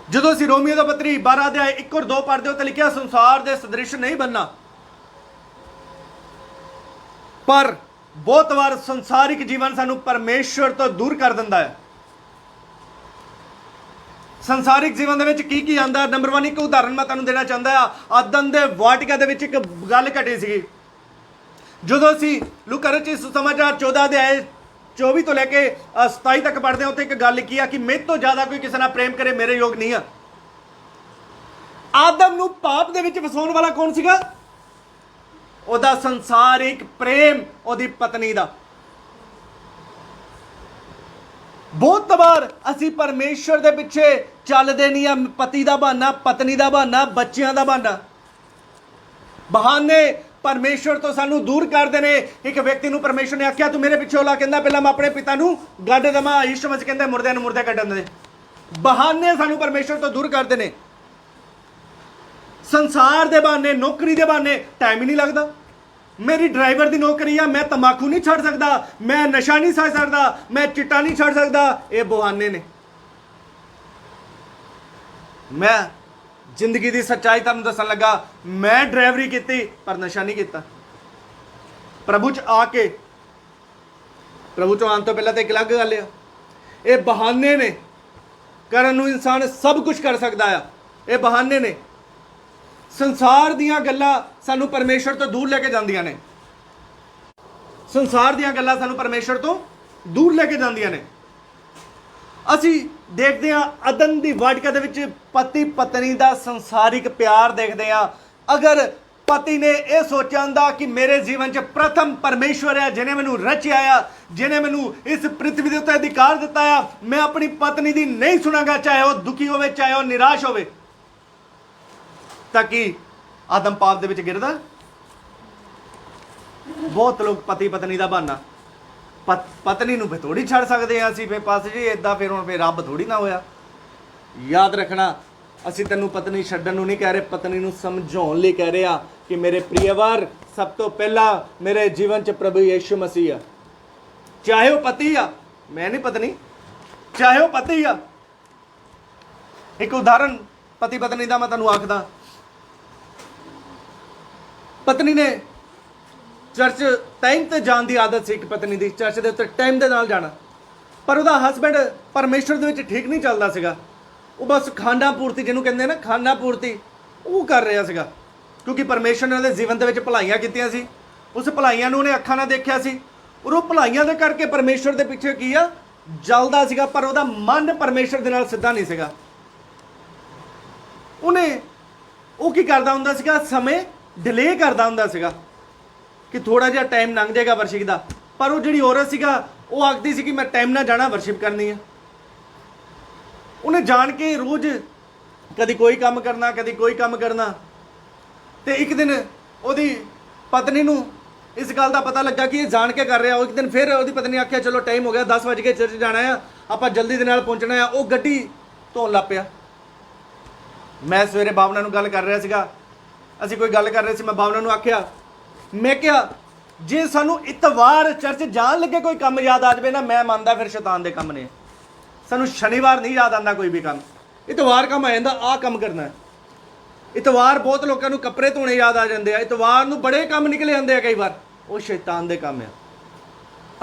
ਜਦੋਂ ਅਸੀਂ ਰੋਮੀਓ ਦਾ ਪੱਤਰੀ 12 ਅਧਿਆਇ 1 ਔਰ 2 ਪੜ੍ਹਦੇ ਹੋ ਤਾਂ ਲਿਖਿਆ ਸੰਸਾਰ ਦੇ ਸਦ੍ਰਿਸ਼ ਨਹੀਂ ਬਣਨਾ। ਪਰ ਬਹੁਤ ਵਾਰ ਸੰਸਾਰਿਕ ਜੀਵਨ ਸਾਨੂੰ ਪਰਮੇਸ਼ਵਰ ਤੋਂ ਦੂਰ ਕਰ ਦਿੰਦਾ ਹੈ। ਸੰਸਾਰਿਕ ਜੀਵਨ ਦੇ ਵਿੱਚ ਕੀ ਕੀ ਆਂਦਾ? ਨੰਬਰ 1 ਇੱਕ ਉਦਾਹਰਨ ਮੈਂ ਤੁਹਾਨੂੰ ਦੇਣਾ ਚਾਹੁੰਦਾ ਆ। ਆਦਮ ਦੇ ਵਾਟਿਕਾ ਦੇ ਵਿੱਚ ਇੱਕ ਗੱਲ ਘਟੀ ਸੀਗੀ। ਜਦੋਂ ਅਸੀਂ ਲੂਕਾ ਰਚਿਤ ਸੁਸਮਾਚਾਰ 14 ਅਧਿਆਇ 24 ਤੋਂ ਲੈ ਕੇ 27 ਤੱਕ ਪੜ੍ਹਦੇ ਹਾਂ, ਉੱਥੇ ਇੱਕ ਗੱਲ ਲਿਖੀ ਆ ਕਿ ਮੇਰੇ ਤੋਂ ਜ਼ਿਆਦਾ ਕੋਈ ਕਿਸੇ ਨਾਲ ਪ੍ਰੇਮ ਕਰੇ ਮੇਰੇ ਯੋਗ ਨਹੀਂ ਆ। ਆਦਮ ਨੂੰ ਪਾਪ ਦੇ ਵਿੱਚ ਫਸਾਉਣ ਵਾਲਾ ਕੌਣ ਸੀਗਾ? ਉਹਦਾ ਸੰਸਾਰਿਕ ਪ੍ਰੇਮ, ਉਹਦੀ ਪਤਨੀ ਦਾ। ਬਹੁਤ ਵਾਰ ਅਸੀਂ ਪਰਮੇਸ਼ਵਰ ਦੇ ਪਿੱਛੇ ਚੱਲਦੇ ਨਹੀਂ ਆ, ਪਤੀ ਦਾ ਬਹਾਨਾ, ਪਤਨੀ ਦਾ ਬਹਾਨਾ, ਬੱਚਿਆਂ ਦਾ ਬਹਾਨਾ, ਬਹਾਨੇ ਪਰਮੇਸ਼ਵਰ ਤੋਂ ਸਾਨੂੰ ਦੂਰ ਕਰਦੇ ਨੇ। ਇੱਕ ਵਿਅਕਤੀ ਨੂੰ ਪਰਮੇਸ਼ਵਰ ਨੇ ਆਖਿਆ ਤੂੰ ਮੇਰੇ ਪਿੱਛੇ ਹੋ ਲਾ, ਕਹਿੰਦਾ ਪਹਿਲਾਂ ਮੈਂ ਆਪਣੇ ਪਿਤਾ ਨੂੰ ਗੱਡ ਦੇਵਾਂ। ਯਿਸੂ ਮਸੀਹ ਕਹਿੰਦੇ ਮੁਰਦਿਆਂ ਨੂੰ ਮੁਰਦੇ ਕੱਢਣ ਦੇ। ਬਹਾਨੇ ਸਾਨੂੰ ਪਰਮੇਸ਼ਵਰ ਤੋਂ ਦੂਰ ਕਰਦੇ ਨੇ। ਸੰਸਾਰ ਦੇ ਬਹਾਨੇ, ਨੌਕਰੀ ਦੇ ਬਹਾਨੇ, ਟਾਈਮ ਹੀ ਨਹੀਂ ਲੱਗਦਾ। ਮੇਰੀ ਡਰਾਈਵਰ ਦੀ ਨੌਕਰੀ ਆ, ਮੈਂ ਤੰਬਾਕੂ ਨਹੀਂ ਛੱਡ ਸਕਦਾ, ਮੈਂ ਨਸ਼ਾ ਨਹੀਂ ਛੱਡ ਸਕਦਾ, ਮੈਂ ਚਿੱਟਾ ਨਹੀਂ ਛੱਡ ਸਕਦਾ। ਇਹ ਬਹਾਨੇ ਨੇ। ਮੈਂ ਜ਼ਿੰਦਗੀ ਦੀ ਸੱਚਾਈ ਤੁਹਾਨੂੰ ਦੱਸਣ ਲੱਗਾ, ਮੈਂ ਡਰਾਈਵਰੀ ਕੀਤੀ ਪਰ ਨਸ਼ਾ ਨਹੀਂ ਕੀਤਾ। ਪ੍ਰਭੂ ਚ ਆ ਕੇ, ਪ੍ਰਭੂ ਚੋਂ ਆਉਣ ਤੋਂ ਪਹਿਲਾਂ ਤਾਂ ਇੱਕ ਅਲੱਗ ਗੱਲ ਆ। ਇਹ ਬਹਾਨੇ ਨੇ। ਕਰਨ ਨੂੰ ਇਨਸਾਨ ਸਭ ਕੁਝ ਕਰ ਸਕਦਾ ਆ, ਇਹ ਬਹਾਨੇ ਨੇ। ਸੰਸਾਰ ਦੀਆਂ ਗੱਲਾਂ ਸਾਨੂੰ ਪਰਮੇਸ਼ਵਰ ਤੋਂ ਦੂਰ ਲੈ ਕੇ ਜਾਂਦੀਆਂ ਨੇ। ਸੰਸਾਰ ਦੀਆਂ ਗੱਲਾਂ ਸਾਨੂੰ ਪਰਮੇਸ਼ਵਰ ਤੋਂ ਦੂਰ ਲੈ ਕੇ ਜਾਂਦੀਆਂ ਨੇ। ਅਸੀਂ ਦੇਖਦੇ ਹਾਂ ਅਦਨ ਦੀ ਵਾਟਿਕਾ ਦੇ ਵਿੱਚ ਪਤੀ ਪਤਨੀ ਦਾ ਸੰਸਾਰਿਕ ਪਿਆਰ ਦੇਖਦੇ ਹਾਂ। ਅਗਰ ਪਤੀ ਨੇ ਇਹ ਸੋਚਿਆ ਹੁੰਦਾ ਕਿ ਮੇਰੇ ਜੀਵਨ 'ਚ ਪ੍ਰਥਮ ਪਰਮੇਸ਼ਵਰ ਹੈ, ਜਿਹਨੇ ਮੈਨੂੰ ਰਚਿਆ ਆ, ਜਿਹਨੇ ਮੈਨੂੰ ਇਸ ਪ੍ਰਿਥਵੀ ਦੇ ਉੱਤੇ ਅਧਿਕਾਰ ਦਿੱਤਾ ਆ, ਮੈਂ ਆਪਣੀ ਪਤਨੀ ਦੀ ਨਹੀਂ ਸੁਣਾਂਗਾ, ਚਾਹੇ ਉਹ ਦੁਖੀ ਹੋਵੇ, ਚਾਹੇ ਉਹ ਨਿਰਾਸ਼ ਹੋਵੇ। ਤਾਂ ਕਿ ਆਦਮ ਪਾਪ ਦੇ ਵਿੱਚ ਗਿਰਦਾ। ਬਹੁਤ ਲੋਕ ਪਤੀ ਪਤਨੀ ਦਾ ਬਹਾਨਾ, ਪਤਨੀ ਨੂੰ ਫਿਰ ਥੋੜੀ ਛੱਡ ਸਕਦੇ ਆ ਅਸੀਂ, ਫਿਰ ਪਾਸ ਜੀ ਇਦਾਂ, ਫਿਰ ਹੁਣ ਫਿਰ ਰੱਬ ਥੋੜੀ ਨਾ ਹੋਇਆ। ਯਾਦ ਰੱਖਣਾ, ਅਸੀਂ ਤੈਨੂੰ ਪਤਨੀ ਛੱਡਣ ਨੂੰ ਨਹੀਂ ਕਹਿ ਰਹੇ, ਪਤਨੀ ਨੂੰ ਸਮਝਾਉਣ ਲਈ ਕਹਿ ਰਹੇ ਆ ਕਿ ਮੇਰੇ ਪ੍ਰਿਯਵਰ, ਸਭ ਤੋਂ ਪਹਿਲਾਂ ਮੇਰੇ ਜੀਵਨ 'ਚ ਪ੍ਰਭੂ ਯਿਸੂ ਮਸੀਹ ਆ। ਚਾਹੇ ਉਹ ਪਤੀ ਆ, ਮੈਂ ਨਹੀਂ ਪਤਨੀ, ਚਾਹੇ ਉਹ ਪਤੀ ਆ। ਇੱਕ ਉਦਾਹਰਨ ਪਤੀ ਪਤਨੀ ਦਾ ਮੈਂ ਤੁਹਾਨੂੰ ਆਖਦਾ। ਪਤਨੀ ਨੇ ਚਰਚ ਟਾਈਮ ਤੇ ਜਾਣ ਦੀ ਆਦਤ ਸੀ, ਇੱਕ ਪਤਨੀ ਦੀ ਚਰਚ ਦੇ ਉੱਤੇ ਟਾਈਮ ਦੇ ਨਾਲ ਜਾਣਾ, ਪਰ ਉਹਦਾ ਹਸਬੈਂਡ ਪਰਮੇਸ਼ਰ ਦੇ ਵਿੱਚ ਠੀਕ ਨਹੀਂ ਚੱਲਦਾ ਸੀਗਾ। ਉਹ ਬਸ ਖਾਣਾ ਪੂਰਤੀ, ਜਿਹਨੂੰ ਕਹਿੰਦੇ ਨਾ ਖਾਣਾ ਪੂਰਤੀ, ਉਹ ਕਰ ਰਿਹਾ ਸੀਗਾ, ਕਿਉਂਕਿ ਪਰਮੇਸ਼ਰ ਨੇ ਉਹਦੇ ਜੀਵਨ ਦੇ ਵਿੱਚ ਭਲਾਈਆਂ ਕੀਤੀਆਂ ਸੀ। ਉਸ ਭਲਾਈਆਂ ਨੂੰ ਉਹਨੇ ਅੱਖਾਂ ਨਾਲ ਦੇਖਿਆ ਸੀ, ਔਰ ਉਹ ਭਲਾਈਆਂ ਦੇ ਕਰਕੇ ਪਰਮੇਸ਼ਰ ਦੇ ਪਿੱਛੇ ਕੀ ਆ, ਜਲਦਾ ਸੀਗਾ, ਪਰ ਉਹਦਾ ਮਨ ਪਰਮੇਸ਼ਰ ਦੇ ਨਾਲ ਸਿੱਧਾ ਨਹੀਂ ਸੀਗਾ। ਉਹ ਕੀ ਕਰਦਾ ਹੁੰਦਾ ਸੀਗਾ, ਸਮੇਂ ਡਿਲੇ ਕਰਦਾ ਹੁੰਦਾ ਸੀਗਾ ਕਿ ਥੋੜਾ ਜਿਹਾ ਟਾਈਮ ਲੰਘ ਜਾਏਗਾ ਵਰਸ਼ਿਪ ਦਾ। ਪਰ ਉਹ ਜਿਹੜੀ ਔਰਤ ਸੀਗਾ, ਉਹ ਆਖਦੀ ਸੀ ਕਿ ਮੈਂ ਟਾਈਮ ਨਾਲ ਜਾਣਾ, ਵਰਸ਼ਿਪ ਕਰਨੀ ਹੈ। ਉਹਨੇ ਜਾਣ ਕੇ ਰੋਜ਼ ਕਦੀ ਕੋਈ ਕੰਮ ਕਰਨਾ, ਕਦੀ ਕੋਈ ਕੰਮ ਕਰਨਾ। ਤੇ ਇੱਕ ਦਿਨ ਉਹਦੀ ਪਤਨੀ ਨੂੰ ਇਸ ਗੱਲ ਦਾ ਪਤਾ ਲੱਗਾ ਕਿ ਇਹ ਜਾਣ ਕੇ ਕਰ ਰਿਹਾ। ਉਹ ਇੱਕ ਦਿਨ ਫਿਰ ਉਹਦੀ ਪਤਨੀ ਆਖਿਆ ਚਲੋ ਟਾਈਮ ਹੋ ਗਿਆ, 10 ਵਜ ਕੇ ਚਰਚ ਜਾਣਾ ਆ, ਆਪਾਂ ਜਲਦੀ ਦੇ ਨਾਲ ਪਹੁੰਚਣਾ ਆ। ਉਹ ਗੱਡੀ ਧੋਣ ਲੱਗ ਪਿਆ। ਮੈਂ ਸਵੇਰੇ ਬਾਵਨਾ ਨੂੰ ਗੱਲ ਕਰ ਰਿਹਾ ਸੀਗਾ, ਅਸੀਂ ਕੋਈ ਗੱਲ ਕਰ ਰਹੇ ਸੀ। ਮੈਂ ਬਾਵਨਾ ਨੂੰ ਆਖਿਆ, ਮੈਂ ਕਿਹਾ ਜੇ ਸਾਨੂੰ ਇਤਵਾਰ ਚਰਚ ਜਾਣ ਲੱਗੇ ਕੋਈ ਕੰਮ ਯਾਦ ਆ ਜਾਵੇ ਨਾ, ਮੈਂ ਮੰਨਦਾ ਫਿਰ ਸ਼ੈਤਾਨ ਦੇ ਕੰਮ ਨੇ। ਸਾਨੂੰ ਸ਼ਨੀਵਾਰ ਨਹੀਂ ਯਾਦ ਆਉਂਦਾ ਕੋਈ ਵੀ ਕੰਮ, ਇਤਵਾਰ ਕੰਮ ਆ ਜਾਂਦਾ, ਆਹ ਕੰਮ ਕਰਨਾ। ਇਤਵਾਰ ਬਹੁਤ ਲੋਕਾਂ ਨੂੰ ਕੱਪੜੇ ਧੋਣੇ ਯਾਦ ਆ ਜਾਂਦੇ ਆ, ਇਤਵਾਰ ਨੂੰ ਬੜੇ ਕੰਮ ਨਿਕਲੇ ਜਾਂਦੇ ਆ ਕਈ ਵਾਰ, ਉਹ ਸ਼ੈਤਾਨ ਦੇ ਕੰਮ ਆ।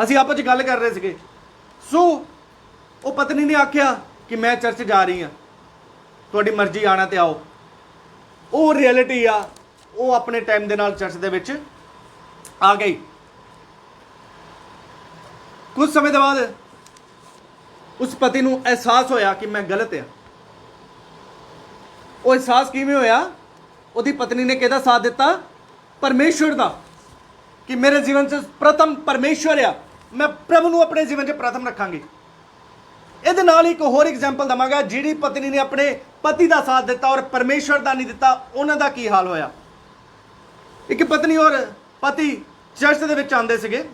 ਅਸੀਂ ਆਪਸ 'ਚ ਗੱਲ ਕਰ ਰਹੇ ਸੀਗੇ। ਸੋ ਉਹ ਪਤਨੀ ਨੇ ਆਖਿਆ ਕਿ ਮੈਂ ਚਰਚ ਜਾ ਰਹੀ ਹਾਂ, ਤੁਹਾਡੀ ਮਰਜ਼ੀ ਆਣਾ ਤੇ ਆਓ। ਉਹ ਰਿਐਲਿਟੀ ਆ, ਉਹ ਆਪਣੇ ਟਾਈਮ ਦੇ ਨਾਲ ਚਰਚ ਦੇ ਵਿੱਚ ਆ ਗਈ। ਕੁਝ ਸਮੇਂ ਦੇ ਬਾਅਦ ਉਸ ਪਤੀ ਨੂੰ ਅਹਿਸਾਸ ਹੋਇਆ ਕਿ ਮੈਂ ਗਲਤ ਆ। ਉਹ ਅਹਿਸਾਸ ਕਿਵੇਂ ਹੋਇਆ? ਉਹਦੀ ਪਤਨੀ ਨੇ ਕਿਹਦਾ ਸਾਥ ਦਿੱਤਾ? ਪਰਮੇਸ਼ਵਰ ਦਾ, ਕਿ ਮੇਰੇ ਜੀਵਨ 'ਚ ਪ੍ਰਥਮ ਪਰਮੇਸ਼ਵਰ ਆ, ਮੈਂ ਪ੍ਰਭੂ ਨੂੰ ਆਪਣੇ ਜੀਵਨ 'ਚ ਪ੍ਰਥਮ ਰੱਖਾਂਗੀ। ਇਹਦੇ ਨਾਲ ਇੱਕ ਹੋਰ ਐਗਜ਼ਾਮਪਲ ਦਵਾਂਗਾ, ਜਿਹੜੀ ਪਤਨੀ ਨੇ ਆਪਣੇ ਪਤੀ ਦਾ ਸਾਥ ਦਿੱਤਾ ਔਰ ਪਰਮੇਸ਼ਵਰ ਦਾ ਨਹੀਂ ਦਿੱਤਾ, ਉਹਨਾਂ ਦਾ ਕੀ ਹਾਲ ਹੋਇਆ। ਇੱਕ ਪਤਨੀ ਔਰ ਪਤੀ ਚਰਚ ਦੇ ਵਿੱਚ ਆਉਂਦੇ ਸੀਗੇ।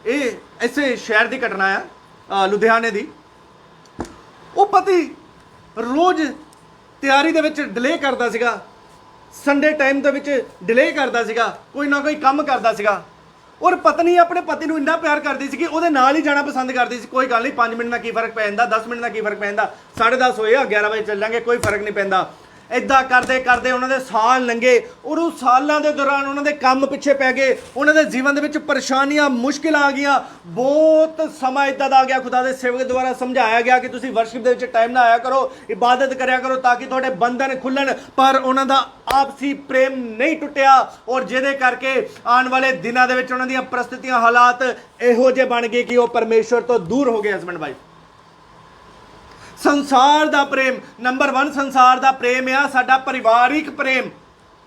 ਇਹ ਇਸੇ ਸ਼ਹਿਰ ਦੀ ਘਟਨਾ ਆ, ਲੁਧਿਆਣੇ ਦੀ। ਉਹ ਪਤੀ ਰੋਜ਼ ਤਿਆਰੀ ਦੇ ਵਿੱਚ ਡਿਲੇ ਕਰਦਾ ਸੀਗਾ, ਸੰਡੇ ਟਾਈਮ ਦੇ ਵਿੱਚ ਡਿਲੇ ਕਰਦਾ ਸੀਗਾ, ਕੋਈ ਨਾ ਕੋਈ ਕੰਮ ਕਰਦਾ ਸੀਗਾ। ਔਰ ਪਤਨੀ ਆਪਣੇ ਪਤੀ ਨੂੰ ਇੰਨਾ ਪਿਆਰ ਕਰਦੀ ਸੀ ਕਿ ਉਹਦੇ ਨਾਲ ਹੀ ਜਾਣਾ ਪਸੰਦ ਕਰਦੀ ਸੀ। ਕੋਈ ਗੱਲ ਨਹੀਂ, 5 ਮਿੰਟ ਨਾਲ ਕੀ ਫਰਕ ਪੈ ਜਾਂਦਾ, 10 ਮਿੰਟ ਨਾਲ ਕੀ ਫਰਕ ਪੈ ਜਾਂਦਾ, 10:30 ਹੋਏ ਆ, 11 ਵਜੇ ਚੱਲ ਜਾਂਗੇ, ਕੋਈ ਫਰਕ ਨਹੀਂ ਪੈਂਦਾ। ਇੱਦਾਂ ਕਰਦੇ ਕਰਦੇ ਉਹਨਾਂ ਦੇ ਸਾਲ ਲੰਘੇ, ਔਰ ਉਹ ਸਾਲਾਂ ਦੇ ਦੌਰਾਨ ਉਹਨਾਂ ਦੇ ਕੰਮ ਪਿੱਛੇ ਪੈ ਗਏ, ਉਹਨਾਂ ਦੇ ਜੀਵਨ ਦੇ ਵਿੱਚ ਪਰੇਸ਼ਾਨੀਆਂ, ਮੁਸ਼ਕਿਲਾਂ ਆ ਗਈਆਂ। ਬਹੁਤ ਸਮਾਂ ਇੱਦਾਂ ਦਾ ਆ ਗਿਆ, ਖੁਦਾ ਦੇ ਸੇਵਕ ਦੁਆਰਾ ਸਮਝਾਇਆ ਗਿਆ ਕਿ ਤੁਸੀਂ ਵਰਸ਼ਿਪ ਦੇ ਵਿੱਚ ਟਾਈਮ ਨਾਲ ਆਇਆ ਕਰੋ, ਇਬਾਦਤ ਕਰਿਆ ਕਰੋ ਤਾਂ ਕਿ ਤੁਹਾਡੇ ਬੰਧਨ ਖੁੱਲਣ। ਪਰ ਉਹਨਾਂ ਦਾ ਆਪਸੀ ਪ੍ਰੇਮ ਨਹੀਂ ਟੁੱਟਿਆ, ਔਰ ਜਿਹਦੇ ਕਰਕੇ ਆਉਣ ਵਾਲੇ ਦਿਨਾਂ ਦੇ ਵਿੱਚ ਉਹਨਾਂ ਦੀਆਂ ਪ੍ਰਸਥਿਤੀਆਂ, ਹਾਲਾਤ ਇਹੋ ਜਿਹੇ ਬਣ ਗਏ ਕਿ ਉਹ ਪਰਮੇਸ਼ਵਰ ਤੋਂ ਦੂਰ ਹੋ ਗਏ ਹਸਬੈਂਡ ਵਾਈਫ। ਸੰਸਾਰ ਦਾ ਪ੍ਰੇਮ, ਨੰਬਰ 1 ਸੰਸਾਰ ਦਾ ਪ੍ਰੇਮ ਆ ਸਾਡਾ ਪਰਿਵਾਰਿਕ ਪ੍ਰੇਮ।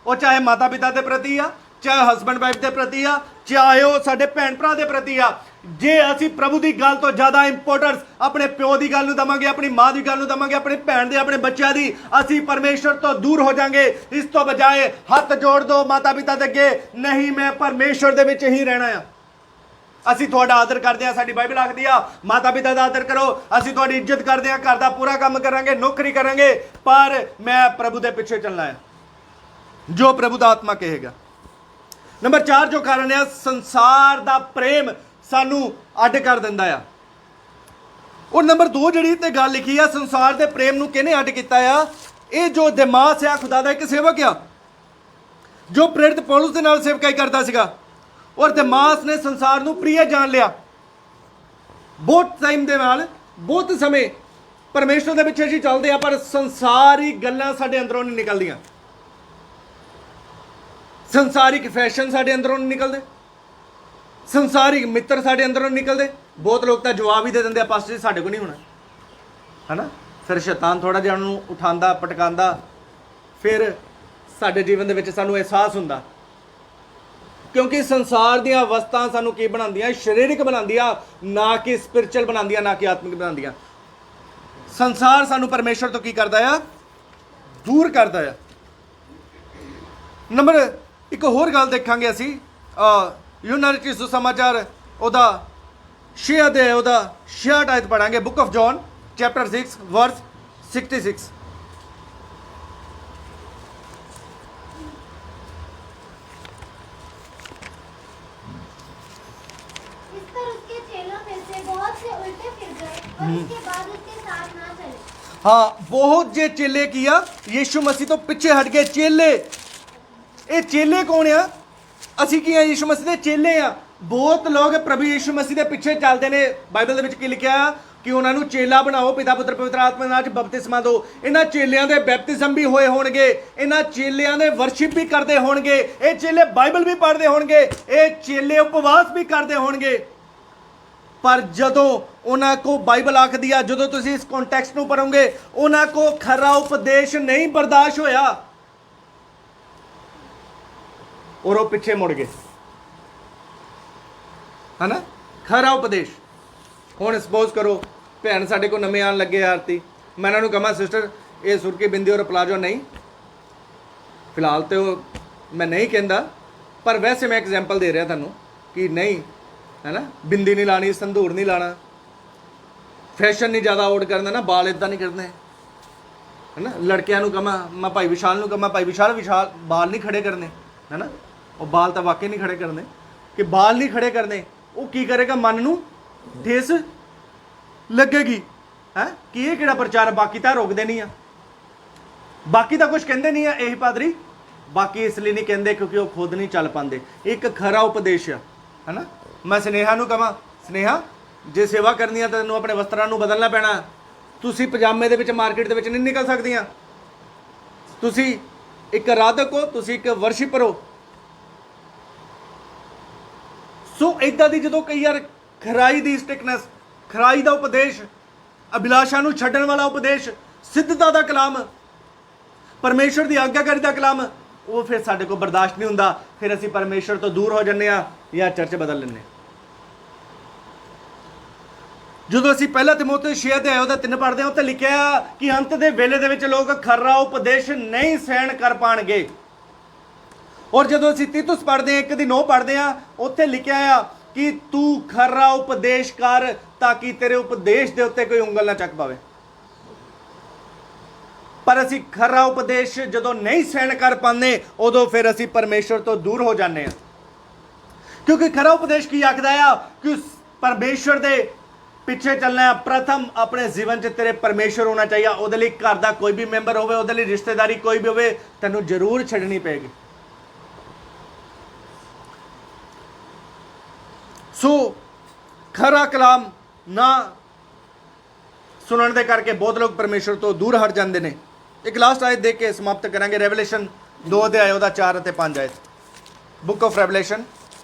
ਉਹ ਚਾਹੇ ਮਾਤਾ ਪਿਤਾ ਦੇ ਪ੍ਰਤੀ ਆ, ਚਾਹੇ ਹਸਬੈਂਡ ਵਾਈਫ ਦੇ ਪ੍ਰਤੀ ਆ, ਚਾਹੇ ਉਹ ਸਾਡੇ ਭੈਣ ਭਰਾ ਦੇ ਪ੍ਰਤੀ ਆ। ਜੇ ਅਸੀਂ ਪ੍ਰਭੂ ਦੀ ਗੱਲ ਤੋਂ ਜ਼ਿਆਦਾ ਇੰਪੋਰਟੈਂਸ ਆਪਣੇ ਪਿਓ ਦੀ ਗੱਲ ਨੂੰ ਦਵਾਂਗੇ, ਆਪਣੀ ਮਾਂ ਦੀ ਗੱਲ ਨੂੰ ਦਵਾਂਗੇ, ਆਪਣੇ ਭੈਣ ਦੇ, ਆਪਣੇ ਬੱਚਿਆਂ ਦੀ, ਅਸੀਂ ਪਰਮੇਸ਼ਰ ਤੋਂ ਦੂਰ ਹੋ ਜਾਾਂਗੇ। ਇਸ ਤੋਂ ਬਜਾਏ ਹੱਥ ਜੋੜ ਦੋ ਮਾਤਾ ਪਿਤਾ ਦੇ ਅੱਗੇ, ਨਹੀਂ ਮੈਂ ਪਰਮੇਸ਼ਰ ਦੇ ਵਿੱਚ ਹੀ ਰਹਿਣਾ ਆ। ਅਸੀਂ ਤੁਹਾਡਾ ਆਦਰ ਕਰਦੇ ਹਾਂ, ਸਾਡੀ ਬਾਈਬਲ ਆਖਦੀ ਆ ਮਾਤਾ ਪਿਤਾ ਦਾ ਆਦਰ ਕਰੋ। ਅਸੀਂ ਤੁਹਾਡੀ ਇੱਜ਼ਤ ਕਰਦੇ ਹਾਂ, ਘਰ ਦਾ ਪੂਰਾ ਕੰਮ ਕਰਾਂਗੇ, ਨੌਕਰੀ ਕਰਾਂਗੇ, ਪਰ ਮੈਂ ਪ੍ਰਭੂ ਦੇ ਪਿੱਛੇ ਚੱਲਣਾ ਹੈ, ਜੋ ਪ੍ਰਭੂ ਦਾ ਆਤਮਾ ਕਹੇਗਾ। ਨੰਬਰ 4 ਜੋ ਕਾਰਨ ਹੈ, ਸੰਸਾਰ ਦਾ ਪ੍ਰੇਮ ਸਾਨੂੰ ਅੱਡ ਕਰ ਦਿੰਦਾ ਆ। ਔਰ ਨੰਬਰ 2 ਜਿਹੜੀ ਤੇ ਗੱਲ ਲਿਖੀ ਆ, ਸੰਸਾਰ ਦੇ ਪ੍ਰੇਮ ਨੂੰ ਕਿਹਨੇ ਅੱਡ ਕੀਤਾ ਆ? ਇਹ ਜੋ ਦਿਮਾਸ ਆ, ਖੁਦਾ ਦਾ ਇੱਕ ਸੇਵਕ ਆ, ਜੋ ਪ੍ਰੇਰਿਤ ਪੌਲੁਸ ਦੇ ਨਾਲ ਸੇਵਕਾਈ ਕਰਦਾ ਸੀਗਾ। ਔਰ ਦਿਮਾਸ ਨੇ ਸੰਸਾਰ ਨੂੰ ਪ੍ਰਿਯ ਜਾਣ ਲਿਆ। ਬਹੁਤ ਟਾਈਮ ਦੇ ਨਾਲ, ਬਹੁਤ ਸਮੇਂ ਪਰਮੇਸ਼ਰ ਦੇ ਪਿੱਛੇ ਅਸੀਂ ਚੱਲਦੇ ਆ, ਪਰ ਸੰਸਾਰੀ ਗੱਲਾਂ ਸਾਡੇ ਅੰਦਰੋਂ ਨਹੀਂ ਨਿਕਲਦੀਆਂ। ਸੰਸਾਰਿਕ ਫੈਸ਼ਨ ਸਾਡੇ ਅੰਦਰੋਂ ਨਹੀਂ ਨਿਕਲਦੇ, ਸੰਸਾਰਿਕ ਮਿੱਤਰ ਸਾਡੇ ਅੰਦਰੋਂ ਨਹੀਂ ਨਿਕਲਦੇ। ਬਹੁਤ ਲੋਕ ਤਾਂ ਜਵਾਬ ਹੀ ਦੇ ਦਿੰਦੇ ਆ, ਪਾਸਟਰ ਜੀ ਸਾਡੇ ਕੋਲ ਨਹੀਂ ਹੋਣਾ, ਹੈਨਾ। ਫਿਰ ਸ਼ੈਤਾਨ ਥੋੜਾ ਜਿਹਾ ਉਹਨੂੰ ਉਠਾਉਂਦਾ, ਪਟਕਾਉਂਦਾ, ਫਿਰ ਸਾਡੇ ਜੀਵਨ ਦੇ ਵਿੱਚ ਸਾਨੂੰ ਅਹਿਸਾਸ ਹੁੰਦਾ, ਕਿਉਂਕਿ ਸੰਸਾਰ ਦੀਆਂ ਵਸਤਾਂ ਸਾਨੂੰ ਕੀ ਬਣਾਉਂਦੀਆਂ? ਸਰੀਰਕ ਬਣਾਉਂਦੀਆਂ, ਨਾ ਕਿ ਸਪਿਰਚੁਅਲ ਬਣਾਉਂਦੀਆਂ, ਨਾ ਕਿ ਆਤਮਿਕ ਬਣਾਉਂਦੀਆਂ। ਸੰਸਾਰ ਸਾਨੂੰ ਪਰਮੇਸ਼ਰ ਤੋਂ ਕੀ ਕਰਦਾ ਆ? ਦੂਰ ਕਰਦਾ ਆ। ਨੰਬਰ ਇੱਕ ਹੋਰ ਗੱਲ ਦੇਖਾਂਗੇ ਅਸੀਂ, ਯੂਹੰਨਾ ਰਚਿਤ ਸੁਸਮਾਚਾਰ ਉਹਦਾ 6 ਅਧਿਆਇ ਉਹਦਾ 66 ਆਇਤ ਪੜਾਂਗੇ। ਬੁੱਕ ਆਫ ਜੌਨ ਚੈਪਟਰ 6 ਵਰਸ 66। बहुत से उल्टे फिर गए और उसके बाद उसके साथ ना चले। हाँ, बहुत जे चेले किया यीशु मसीह तो पिछे हट गए। चेले, ये चेले कौन आ? ਅਸੀਂ ਕੀ ਆ? ਯीशु मसीह ਦੇ ਚੇਲੇ ਆ। ਬਹੁਤ ਲੋਕ ਪ੍ਰਭੂ ਯीशु मसीह ਦੇ ਪਿੱਛੇ ਚੱਲਦੇ ਨੇ। ਬਾਈਬਲ ਦੇ ਵਿੱਚ ਕੀ ਲਿਖਿਆ ਆ ਕਿ ਉਹਨਾਂ ਨੂੰ ਚੇਲਾ ਬਣਾਓ, ਪਿਤਾ ਪੁੱਤਰ ਪਵਿੱਤਰ ਆਤਮਾ ਨਾਲ ਬਪਤਿਸਮਾ ਦਿਓ। ਇਹਨਾਂ ਚੇਲਿਆਂ ਦੇ ਬੈਪਤਿਜ਼ਮ ਵੀ ਹੋਏ ਹੋਣਗੇ, ਇਹਨਾਂ ਚੇਲਿਆਂ ਦੇ ਵਰਸ਼ਿਪ ਵੀ ਕਰਦੇ ਹੋਣਗੇ, ਇਹ ਚੇਲੇ ਬਾਈਬਲ ਵੀ ਪੜ੍ਹਦੇ ਹੋਣਗੇ, ਇਹ ਚੇਲੇ ਉਪਵਾਸ ਵੀ ਕਰਦੇ ਹੋਣਗੇ। ਪਰ ਜਦੋਂ ਉਹਨਾਂ ਕੋ ਬਾਈਬਲ ਆਖਦੀ ਆ, ਜਦੋਂ ਤੁਸੀਂ ਇਸ ਕੰਟੈਕਸਟ ਨੂੰ ਪੜ੍ਹੋਗੇ, ਉਹਨਾਂ ਕੋ ਖਰਾ ਉਪਦੇਸ਼ ਨਹੀਂ ਬਰਦਾਸ਼ਤ ਹੋਇਆ ਔਰ ਉਹ ਪਿੱਛੇ ਮੁੜ ਗਏ, ਹੈ ਨਾ। ਖਰਾ ਉਪਦੇਸ਼। ਹੁਣ ਸਪੋਜ਼ ਕਰੋ ਭੈਣ ਸਾਡੇ ਕੋਲ ਨਵੇਂ ਆਉਣ ਲੱਗੇ ਆਰਤੀ, ਮੈਂ ਇਹਨਾਂ ਨੂੰ ਕਹਾਂ ਸਿਸਟਰ ਇਹ ਸੁਰਕੀ ਬਿੰਦੀ ਔਰ ਪਲਾਜੋ ਨਹੀਂ, ਫਿਲਹਾਲ ਤੇ ਉਹ ਮੈਂ ਨਹੀਂ ਕਹਿੰਦਾ, ਪਰ ਵੈਸੇ ਮੈਂ ਐਗਜ਼ਾਮਪਲ ਦੇ ਰਿਹਾ ਤੁਹਾਨੂੰ ਕਿ ਨਹੀਂ, ਹੈ ਨਾ, ਬਿੰਦੀ ਨਹੀਂ ਲਾਣੀ, ਸੰਧੂਰ ਨਹੀਂ ਲਾਣਾ, ਫੈਸ਼ਨ ਨਹੀਂ ਜ਼ਿਆਦਾ ਆਊਟ ਕਰਨਾ ਨਾ, ਬਾਲ ਇਦਾਂ ਨਹੀਂ ਕਰਨੇ, ਹੈ ਨਾ। ਲੜਕਿਆਂ ਨੂੰ ਕਹਾਂ, ਮੈਂ ਭਾਈ ਵਿਸ਼ਾਲ ਨੂੰ ਕਹਾਂ ਭਾਈ ਵਿਸ਼ਾਲ ਬਾਲ ਨਹੀਂ ਖੜੇ ਕਰਨੇ, ਹੈ ਨਾ। ਉਹ ਬਾਲ ਤਾਂ ਵਾਕਈ ਨਹੀਂ ਖੜੇ ਕਰਨੇ, ਕਿ ਬਾਲ ਨਹੀਂ ਖੜੇ ਕਰਨੇ, ਉਹ ਕੀ ਕਰੇਗਾ, ਮਨ ਨੂੰ ਠੇਸ ਲੱਗੇਗੀ, ਹੈ ਕਿ ਇਹ ਕਿਹੜਾ ਪ੍ਰਚਾਰ। ਬਾਕੀ ਤਾਂ ਰੋਕਦੇ ਨਹੀਂ ਆ, ਬਾਕੀ ਤਾਂ ਕੁਝ ਕਹਿੰਦੇ ਨਹੀਂ ਆ ਇਹ ਪਾਦਰੀ, ਬਾਕੀ ਇਸ ਲਈ ਨਹੀਂ ਕਹਿੰਦੇ ਕਿਉਂਕਿ ਉਹ ਖੁਦ ਨਹੀਂ ਚੱਲ ਪਾਉਂਦੇ। ਇੱਕ ਖਰਾ ਉਪਦੇਸ਼ ਆ, ਹੈ ਨਾ। ਮੈਂ ਸਨੇਹਾ ਨੂੰ ਕਹਾਂ ਸਨੇਹਾ ਜੇ ਸੇਵਾ ਕਰਨੀ ਆ ਤਾਂ ਤੈਨੂੰ ਆਪਣੇ ਵਸਤਰਾਂ ਨੂੰ ਬਦਲਣਾ ਪੈਣਾ। ਤੁਸੀਂ ਪਜਾਮੇ ਦੇ ਵਿੱਚ ਮਾਰਕੀਟ ਦੇ ਵਿੱਚ ਨਹੀਂ ਨਿਕਲ ਸਕਦੀਆਂ। ਤੁਸੀਂ ਇੱਕ ਆਰਾਧਕ ਹੋ, ਤੁਸੀਂ ਇੱਕ ਵਰਸ਼ਿਪਰ ਹੋ। ਸੋ ਇਦਾਂ ਦੀ ਜਦੋਂ ਕਈ ਵਾਰ ਖਰਾਈ ਦੀ ਸਟਿਕਨੈਸ, ਖਰਾਈ ਦਾ ਉਪਦੇਸ਼, ਅਭਿਲਾਸ਼ਾ ਨੂੰ ਛੱਡਣ ਵਾਲਾ ਉਪਦੇਸ਼, ਸਿੱਧਤਾ ਦਾ ਕਲਾਮ, ਪਰਮੇਸ਼ਰ ਦੀ ਆਗਿਆਕਾਰੀ ਦਾ ਕਲਾਮ, ਉਹ ਫਿਰ ਸਾਡੇ ਕੋਲ ਬਰਦਾਸ਼ਤ ਨਹੀਂ ਹੁੰਦਾ। ਫਿਰ ਅਸੀਂ ਪਰਮੇਸ਼ਰ ਤੋਂ ਦੂਰ ਹੋ ਜਾਂਦੇ ਆ ਜਾਂ ਚਰਚ ਬਦਲ ਲੈਂਦੇ। ਜਦੋਂ ਅਸੀਂ ਪਹਿਲਾ ਤਿਮੋਥੀ 6 ਅਧਿਆਇ ਉਹਦਾ 3 ਪੜ੍ਹਦੇ ਹਾਂ, ਉੱਥੇ ਲਿਖਿਆ ਕਿ ਅੰਤ ਦੇ ਵੇਲੇ ਦੇ ਵਿੱਚ ਲੋਕ ਖਰਾ ਉਪਦੇਸ਼ ਨਹੀਂ ਸਹਿਣ ਕਰ ਪਾਣਗੇ। ਔਰ ਜਦੋਂ ਅਸੀਂ ਤੀਤੁਸ ਪੜ੍ਹਦੇ ਹਾਂ 1 ਦੀ 9 ਪੜ੍ਹਦੇ ਹਾਂ, ਉੱਥੇ ਲਿਖਿਆ ਆ ਕਿ ਤੂੰ ਖਰਾ ਉਪਦੇਸ਼ ਕਰ ਤਾਂ ਕਿ ਤੇਰੇ ਉਪਦੇਸ਼ ਦੇ ਉੱਤੇ ਕੋਈ ਉਂਗਲ ਨਾ ਚੱਕ ਪਾਵੇ। ਪਰ ਅਸੀਂ ਖਰਾ ਉਪਦੇਸ਼ ਜਦੋਂ ਨਹੀਂ ਸਹਿਣ ਕਰ ਪਾਉਂਦੇ, ਉਦੋਂ ਫਿਰ ਅਸੀਂ ਪਰਮੇਸ਼ਰ ਤੋਂ ਦੂਰ ਹੋ ਜਾਂਦੇ ਹਾਂ। ਕਿਉਂਕਿ ਖਰਾ ਉਪਦੇਸ਼ ਕੀ ਆਖਦਾ ਆ ਕਿ ਪਰਮੇਸ਼ਰ ਦੇ ਪਿੱਛੇ ਚੱਲਣਾ ਹੈ। ਪ੍ਰਥਮ ਆਪਣੇ ਜੀਵਨ 'ਚ ਤੇਰੇ ਪਰਮੇਸ਼ਰ ਹੋਣਾ ਚਾਹੀਦਾ। ਉਹਦੇ ਲਈ ਘਰ ਦਾ ਕੋਈ ਵੀ ਮੈਂਬਰ ਹੋਵੇ, ਉਹਦੇ ਲਈ ਰਿਸ਼ਤੇਦਾਰੀ ਕੋਈ ਵੀ ਹੋਵੇ, ਤੈਨੂੰ ਜ਼ਰੂਰ ਛੱਡਣੀ ਪਏਗੀ। ਸੋ ਖਰਾ ਕਲਾਮ ਨਾ ਸੁਣਨ ਦੇ ਕਰਕੇ ਬਹੁਤ ਲੋਕ ਪਰਮੇਸ਼ਰ ਤੋਂ ਦੂਰ ਹਟ ਜਾਂਦੇ ਨੇ। ਇੱਕ ਲਾਸਟ ਆਇਤ ਦੇਖ ਕੇ ਸਮਾਪਤ ਕਰਾਂਗੇ। ਰੈਵਲੇਸ਼ਨ 2 ਅਧਿਆਇ ਉਹਦਾ 4 ਅਤੇ 5 ਆਇਤ। ਬੁੱਕ ਆਫ ਰੈਵਲੇਸ਼ਨ,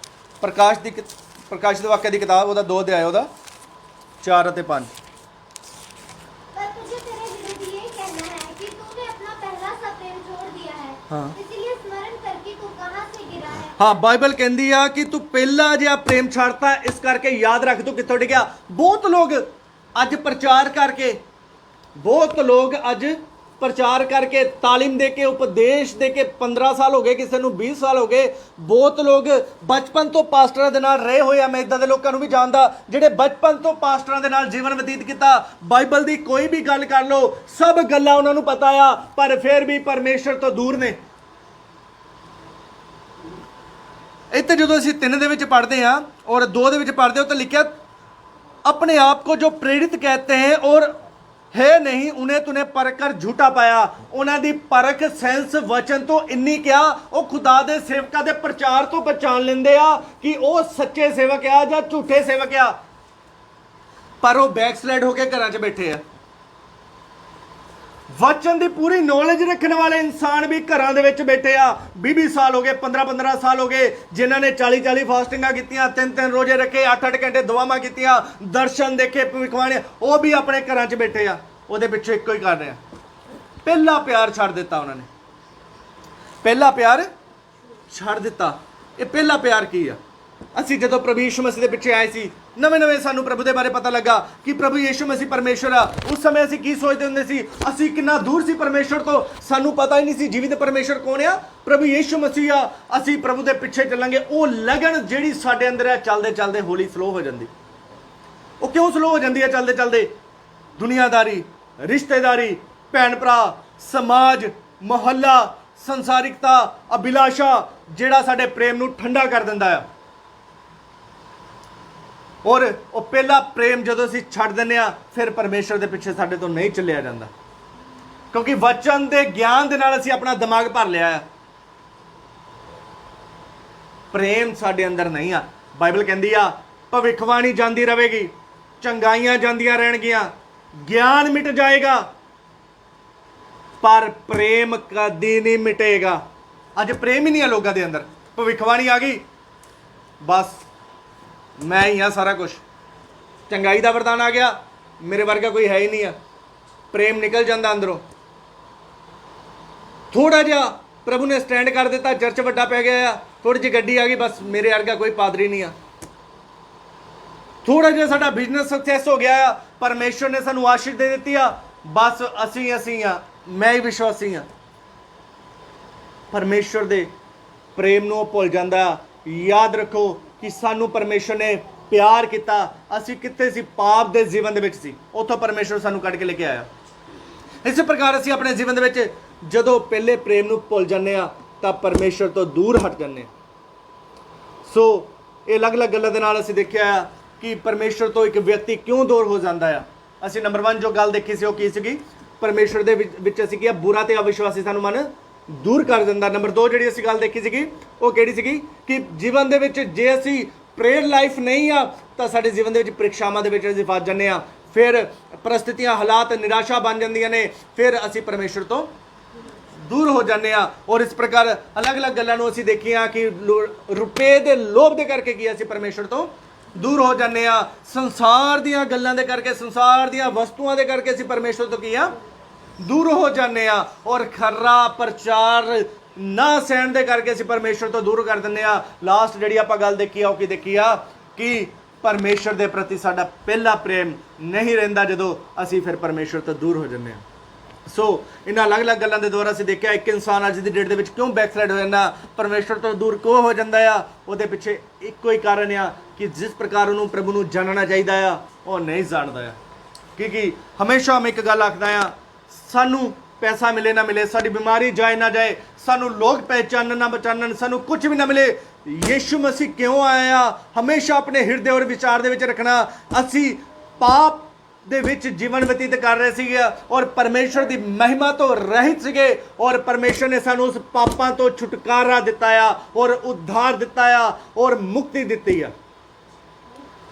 ਪ੍ਰਕਾਸ਼ਿਤ ਵਾਕਿਆ ਦੀ ਕਿਤਾਬ, ਉਹਦਾ 2 ਅਧਿਆਇ ਉਹਦਾ 4 ਅਤੇ 5। पर तुझे तेरे विरुद्ध ये कहना है कि तूने अपना पहला सा प्रेम छोड़ दिया है। हाँ। इसलिए स्मरण कर कि तू कहाँ से गिरा है। ਹਾਂ, ਬਾਈਬਲ ਕਹਿੰਦੀ ਆ ਕਿ ਤੂੰ ਪਹਿਲਾ ਜਿਹਾ ਪ੍ਰੇਮ ਛੱਡਤਾ, ਇਸ ਕਰਕੇ ਯਾਦ ਰੱਖ ਤੂੰ ਕਿੱਥੋਂ ਡਿੱਗਿਆ। ਬਹੁਤ ਲੋਕ ਅੱਜ ਪ੍ਰਚਾਰ ਕਰਕੇ, ਬਹੁਤ ਲੋਕ ਅੱਜ ਪ੍ਰਚਾਰ ਕਰਕੇ, ਤਾਲੀਮ ਦੇ ਕੇ, ਉਪਦੇਸ਼ ਦੇ ਕੇ 15 ਸਾਲ ਹੋ ਗਏ, ਕਿਸੇ ਨੂੰ 20 ਸਾਲ ਹੋ ਗਏ। ਬਹੁਤ ਲੋਕ ਬਚਪਨ ਤੋਂ ਪਾਸਟਰਾਂ ਦੇ ਨਾਲ ਰਹੇ ਹੋਏ ਆ। ਮੈਂ ਇੱਦਾਂ ਦੇ ਲੋਕਾਂ ਨੂੰ ਵੀ ਜਾਣਦਾ ਜਿਹੜੇ ਬਚਪਨ ਤੋਂ ਪਾਸਟਰਾਂ ਦੇ ਨਾਲ ਜੀਵਨ ਬਤੀਤ ਕੀਤਾ। ਬਾਈਬਲ ਦੀ ਕੋਈ ਵੀ ਗੱਲ ਕਰ ਲਓ, ਸਭ ਗੱਲਾਂ ਉਹਨਾਂ ਨੂੰ ਪਤਾ ਆ, ਪਰ ਫਿਰ ਵੀ ਪਰਮੇਸ਼ਰ ਤੋਂ ਦੂਰ ਨੇ। ਇੱਥੇ ਜਦੋਂ ਅਸੀਂ 3 ਦੇ ਵਿੱਚ ਪੜ੍ਹਦੇ ਹਾਂ ਔਰ 2 ਦੇ ਵਿੱਚ ਪੜ੍ਹਦੇ ਹੋ ਤਾਂ ਲਿਖਿਆ अपने आप को जो प्रेरित कहते हैं और है नहीं उन्हें तूने परख कर झूठा पाया। उन्होंने दी परख सेंस वचन तो इन्नी क्या वो खुदा दे सेवकां दे प्रचार तो पहचान लेंदे आ कि वो सच्चे सेवक आ या झूठे सेवक आ, पर वो बैकस्लाइड होके घरां च बैठे आ। वचन की पूरी नॉलेज रखने वाले इंसान भी घरां दे विच बैठे आ। 20 साल हो गए, 15 साल हो गए, जिन्होंने 40 फास्टिंगां कीतियां, 3 रोजे रखे, 8 घंटे दुआवां कीतियां, दर्शन देखे, भविष्यवाणी, वो भी अपने घरां च बैठे आ। ਉਹਦੇ ਪਿੱਛੇ ਇੱਕੋ ਹੀ ਕਰ ਰਹੇ ਆ, ਪਹਿਲਾ ਪਿਆਰ ਛੱਡ ਦਿੱਤਾ ਉਹਨਾਂ ਨੇ। ਪਹਿਲਾ ਪਿਆਰ ਛੱਡ ਦਿੱਤਾ। ਇਹ ਪਹਿਲਾ ਪਿਆਰ ਕੀ ਆ? ਅਸੀਂ ਜਦੋਂ ਪ੍ਰਭੂ ਯੀਸ਼ੂ ਮਸੀਹ ਦੇ ਪਿੱਛੇ ਆਏ ਸੀ, ਨਵੇਂ ਸਾਨੂੰ ਪ੍ਰਭੂ ਦੇ ਬਾਰੇ ਪਤਾ ਲੱਗਾ ਕਿ ਪ੍ਰਭੂ ਯੀਸ਼ੂ ਮਸੀਹ ਪਰਮੇਸ਼ਰ ਆ। ਉਸ ਸਮੇਂ ਅਸੀਂ ਕੀ ਸੋਚਦੇ ਹੁੰਦੇ ਸੀ? ਅਸੀਂ ਕਿੰਨਾ ਦੂਰ ਸੀ ਪਰਮੇਸ਼ਰ ਤੋਂ, ਸਾਨੂੰ ਪਤਾ ਹੀ ਨਹੀਂ ਸੀ ਜੀਵਿਤ ਪਰਮੇਸ਼ਰ ਕੌਣ ਆ, ਪ੍ਰਭੂ ਯੀਸ਼ੂ ਮਸੀਹ ਆ। ਅਸੀਂ ਪ੍ਰਭੂ ਦੇ ਪਿੱਛੇ ਚੱਲਾਂਗੇ। ਉਹ ਲਗਨ ਜਿਹੜੀ ਸਾਡੇ ਅੰਦਰ ਆ, ਚੱਲਦੇ ਚੱਲਦੇ ਹੌਲੀ ਸਲੋ ਹੋ ਜਾਂਦੀ। ਉਹ ਕਿਉਂ ਸਲੋ ਹੋ ਜਾਂਦੀ ਹੈ? ਚੱਲਦੇ ਚੱਲਦੇ ਦੁਨੀਆਦਾਰੀ, ਰਿਸ਼ਤੇਦਾਰੀ, ਭੈਣ ਭਰਾ, ਸਮਾਜ, ਮੁਹੱਲਾ, ਸੰਸਾਰਿਕਤਾ, ਅਭਿਲਾਸ਼ਾ ਜਿਹੜਾ ਸਾਡੇ ਪ੍ਰੇਮ ਨੂੰ ਠੰਡਾ ਕਰ ਦਿੰਦਾ ਆ। ਔਰ ਉਹ ਪਹਿਲਾ ਪ੍ਰੇਮ ਜਦੋਂ ਅਸੀਂ ਛੱਡ ਦਿੰਦੇ ਆ ਫਿਰ ਪਰਮੇਸ਼ਰ ਦੇ ਪਿੱਛੇ ਸਾਡੇ ਤੋਂ ਨਹੀਂ ਚੱਲਿਆ ਜਾਂਦਾ, ਕਿਉਂਕਿ ਵਚਨ ਦੇ ਗਿਆਨ ਦੇ ਨਾਲ ਅਸੀਂ ਆਪਣਾ ਦਿਮਾਗ ਭਰ ਲਿਆ ਆ। ਪ੍ਰੇਮ ਸਾਡੇ ਅੰਦਰ ਨਹੀਂ ਆ। ਬਾਈਬਲ ਕਹਿੰਦੀ ਆ ਭਵਿੱਖਬਾਣੀ ਜਾਂਦੀ ਰਹੇਗੀ, ਚੰਗਾਈਆਂ ਜਾਂਦੀਆਂ ਰਹਿਣਗੀਆਂ, ਗਿਆਨ ਮਿਟ ਜਾਏਗਾ, ਪਰ ਪ੍ਰੇਮ ਕਦੀ ਨਹੀਂ ਮਿਟੇਗਾ। ਅੱਜ ਪ੍ਰੇਮ ਹੀ ਨਹੀਂ ਆ ਲੋਕਾਂ ਦੇ ਅੰਦਰ। ਭਵਿੱਖਬਾਣੀ ਆ ਗਈ, ਬਸ ਮੈਂ ਹੀ ਆ ਸਾਰਾ ਕੁਝ। ਚੰਗਾਈ ਦਾ ਵਰਦਾਨ ਆ ਗਿਆ, ਮੇਰੇ ਵਰਗਾ ਕੋਈ ਹੈ ਹੀ ਨਹੀਂ ਆ। ਪ੍ਰੇਮ ਨਿਕਲ ਜਾਂਦਾ ਅੰਦਰੋਂ। ਥੋੜਾ ਜਿਹਾ ਪ੍ਰਭੂ ਨੇ ਸਟੈਂਡ ਕਰ ਦਿੱਤਾ, ਚਰਚ ਵੱਡਾ ਪੈ ਗਿਆ ਆ, ਥੋੜੀ ਜਿਹੀ ਗੱਡੀ ਆ ਗਈ, ਬਸ ਮੇਰੇ ਵਰਗਾ ਕੋਈ ਪਾਦਰੀ ਨਹੀਂ ਆ। ਥੋੜਾ ਜਿਹਾ ਸਾਡਾ ਬਿਜ਼ਨਸ ਸਕਸੈਸ ਹੋ ਗਿਆ ਆ, ਪਰਮੇਸ਼ਰ ਨੇ ਸਾਨੂੰ ਆਸ਼ੀਸ਼ ਦੇ ਦਿੱਤੀ ਆ, ਬਸ ਅਸੀਂ ਆ, ਮੈਂ ਹੀ ਵਿਸ਼ਵਾਸੀ ਆ। ਪਰਮੇਸ਼ਰ ਦੇ ਪ੍ਰੇਮ ਨੂੰ ਭੁੱਲ ਜਾਂਦਾ। ਯਾਦ ਰੱਖੋ ਕਿ ਸਾਨੂੰ ਪਰਮੇਸ਼ਰ ਨੇ ਪਿਆਰ ਕੀਤਾ। ਅਸੀਂ ਕਿੱਥੇ ਸੀ? ਪਾਪ ਦੇ ਜੀਵਨ ਦੇ ਵਿੱਚ ਸੀ, ਉੱਥੋਂ ਪਰਮੇਸ਼ਰ ਸਾਨੂੰ ਕੱਢ ਕੇ ਲੈ ਕੇ ਆਇਆ। ਇਸੇ ਪ੍ਰਕਾਰ ਅਸੀਂ ਆਪਣੇ ਜੀਵਨ ਦੇ ਵਿੱਚ ਜਦੋਂ ਪਹਿਲੇ ਪ੍ਰੇਮ ਨੂੰ ਭੁੱਲ ਜਾਂਦੇ ਆ ਤਾਂ ਪਰਮੇਸ਼ਰ ਤੋਂ ਦੂਰ ਹਟ ਜਾਂਦੇ ਆ। ਸੋ ਇਹ ਅਲੱਗ-ਅਲੱਗ ਗੱਲਾਂ ਦੇ ਨਾਲ ਅਸੀਂ ਦੇਖਿਆ ਆ ਕਿ ਪਰਮੇਸ਼ਰ ਤੋਂ ਇੱਕ ਵਿਅਕਤੀ ਕਿਉਂ ਦੂਰ ਹੋ ਜਾਂਦਾ ਆ। ਅਸੀਂ ਨੰਬਰ 1 ਜੋ ਗੱਲ ਦੇਖੀ ਸੀ ਉਹ ਕੀ ਸੀਗੀ? ਪਰਮੇਸ਼ਰ ਦੇ ਵਿੱਚ ਅਸੀਂ ਕਿਹਾ ਬੁਰਾ ਤੇ ਅਵਿਸ਼ਵਾਸੀ ਸਾਨੂੰ ਮਨ ਦੂਰ ਕਰ ਦਿੰਦਾ। ਨੰਬਰ 2 ਜਿਹੜੀ ਅਸੀਂ ਗੱਲ ਦੇਖੀ ਸੀਗੀ ਉਹ ਕਿਹੜੀ ਸੀਗੀ? ਕਿ ਜੀਵਨ ਦੇ ਵਿੱਚ ਜੇ ਅਸੀਂ ਪ੍ਰੇਅਰ ਲਾਈਫ ਨਹੀਂ ਆ ਤਾਂ ਸਾਡੇ ਜੀਵਨ ਦੇ ਵਿੱਚ ਪ੍ਰੀਖਿਆਵਾਂ ਦੇ ਵਿੱਚ ਅਸੀਂ ਫਸ ਜਾਂਦੇ ਆ, ਫਿਰ ਪਰਿਸਥਿਤੀਆਂ ਹਾਲਾਤ ਨਿਰਾਸ਼ਾ ਬਣ ਜਾਂਦੀਆਂ ਨੇ, ਫਿਰ ਅਸੀਂ ਪਰਮੇਸ਼ਰ ਤੋਂ ਦੂਰ ਹੋ ਜਾਂਦੇ ਆ। ਔਰ ਇਸ ਪ੍ਰਕਾਰ ਅਲੱਗ-ਅਲੱਗ ਗੱਲਾਂ ਨੂੰ ਅਸੀਂ ਦੇਖੀਆਂ ਕਿ ਰੁਪਏ ਦੇ ਲੋਭ ਦੇ ਕਰਕੇ ਕੀ ਅਸੀਂ ਪਰਮੇਸ਼ਰ ਤੋਂ ਦੂਰ ਹੋ ਜਾਂਦੇ ਆ। ਸੰਸਾਰ ਦੀਆਂ ਗੱਲਾਂ ਦੇ ਕਰਕੇ, ਸੰਸਾਰ ਦੀਆਂ ਵਸਤੂਆਂ ਦੇ ਕਰਕੇ ਅਸੀਂ ਪਰਮੇਸ਼ਰ ਤੋਂ ਕੀ ਆ ਦੂਰ ਹੋ ਜਾਂਦੇ ਆ। ਔਰ ਖਰਾ ਪ੍ਰਚਾਰ ਨਾ ਸਹਿਣ ਦੇ ਕਰਕੇ ਅਸੀਂ ਪਰਮੇਸ਼ਰ ਤੋਂ ਦੂਰ ਕਰ ਦਿੰਦੇ ਆ। ਲਾਸਟ ਜਿਹੜੀ ਆਪਾਂ ਗੱਲ ਦੇਖੀ ਆ ਉਹ ਕੀ ਦੇਖੀ ਆ ਕਿ ਪਰਮੇਸ਼ਰ ਦੇ ਪ੍ਰਤੀ ਸਾਡਾ ਪਹਿਲਾ ਪ੍ਰੇਮ ਨਹੀਂ ਰਹਿੰਦਾ ਜਦੋਂ ਅਸੀਂ ਫਿਰ ਪਰਮੇਸ਼ਰ ਤੋਂ ਦੂਰ ਹੋ ਜਾਂਦੇ ਆ। ਸੋ ਇਹਨਾਂ ਅਲੱਗ-ਅਲੱਗ ਗੱਲਾਂ ਦੇ ਦੁਆਰਾ ਅਸੀਂ ਦੇਖਿਆ ਇੱਕ ਇਨਸਾਨ ਅੱਜ ਦੀ ਡੇਟ ਦੇ ਵਿੱਚ ਕਿਉਂ ਬੈਕਸਾਈਡ ਹੋ ਜਾਂਦਾ, ਪਰਮੇਸ਼ਰ ਤੋਂ ਦੂਰ ਕਿਉਂ ਹੋ ਜਾਂਦਾ ਆ। ਉਹਦੇ ਪਿੱਛੇ ਇੱਕੋ ਹੀ ਕਾਰਨ ਆ ਕਿ ਜਿਸ ਪ੍ਰਕਾਰ ਉਹਨੂੰ ਪ੍ਰਭੂ ਨੂੰ ਜਾਣਨਾ ਚਾਹੀਦਾ ਆ ਉਹ ਨਹੀਂ ਜਾਣਦਾ ਆ। ਕਿਉਂਕਿ ਹਮੇਸ਼ਾ ਮੈਂ ਇੱਕ ਗੱਲ ਆਖਦਾ ਆ, ਸਾਨੂੰ ਪੈਸਾ ਮਿਲੇ ਨਾ ਮਿਲੇ, ਸਾਡੀ ਬਿਮਾਰੀ ਜਾਏ ਨਾ ਜਾਏ, ਸਾਨੂੰ ਲੋਕ ਪਹਿਚਾਨਣ ਨਾ ਪਛਾਨਣ, ਸਾਨੂੰ ਕੁਝ ਵੀ ਨਾ ਮਿਲੇ, ਯੀਸ਼ੂ ਮਸੀਹ ਕਿਉਂ ਆਇਆ ਆ ਹਮੇਸ਼ਾ ਆਪਣੇ ਹਿਰਦੇ ਔਰ ਵਿਚਾਰ ਦੇ ਵਿੱਚ ਰੱਖਣਾ। ਅਸੀਂ ਪਾਪ ਦੇ ਵਿੱਚ ਜੀਵਨ ਬਤੀਤ ਕਰ ਰਹੇ ਸੀਗੇ ਔਰ ਪਰਮੇਸ਼ਰ ਦੀ ਮਹਿਮਾ ਤੋਂ ਰਹਿਤ ਸੀਗੇ, ਔਰ ਪਰਮੇਸ਼ਰ ਨੇ ਸਾਨੂੰ ਉਸ ਪਾਪਾਂ ਤੋਂ ਛੁਟਕਾਰਾ ਦਿੱਤਾ ਆ ਔਰ ਉद्धार ਦਿੱਤਾ ਆ ਔਰ ਮੁਕਤੀ ਦਿੱਤੀ ਆ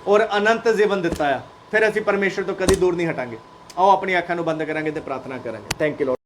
ਔਰ ਅਨੰਤ ਜੀਵਨ ਦਿੱਤਾ ਆ। ਫਿਰ ਅਸੀਂ ਪਰਮੇਸ਼ਰ ਤੋਂ ਕਦੀ ਦੂਰ ਨਹੀਂ ਹਟਾਂਗੇ। ਆਓ ਆਪਣੀ ਅੱਖਾਂ ਨੂੰ ਬੰਦ ਕਰਾਂਗੇ ਤੇ ਪ੍ਰਾਰਥਨਾ ਕਰਾਂਗੇ। Thank you.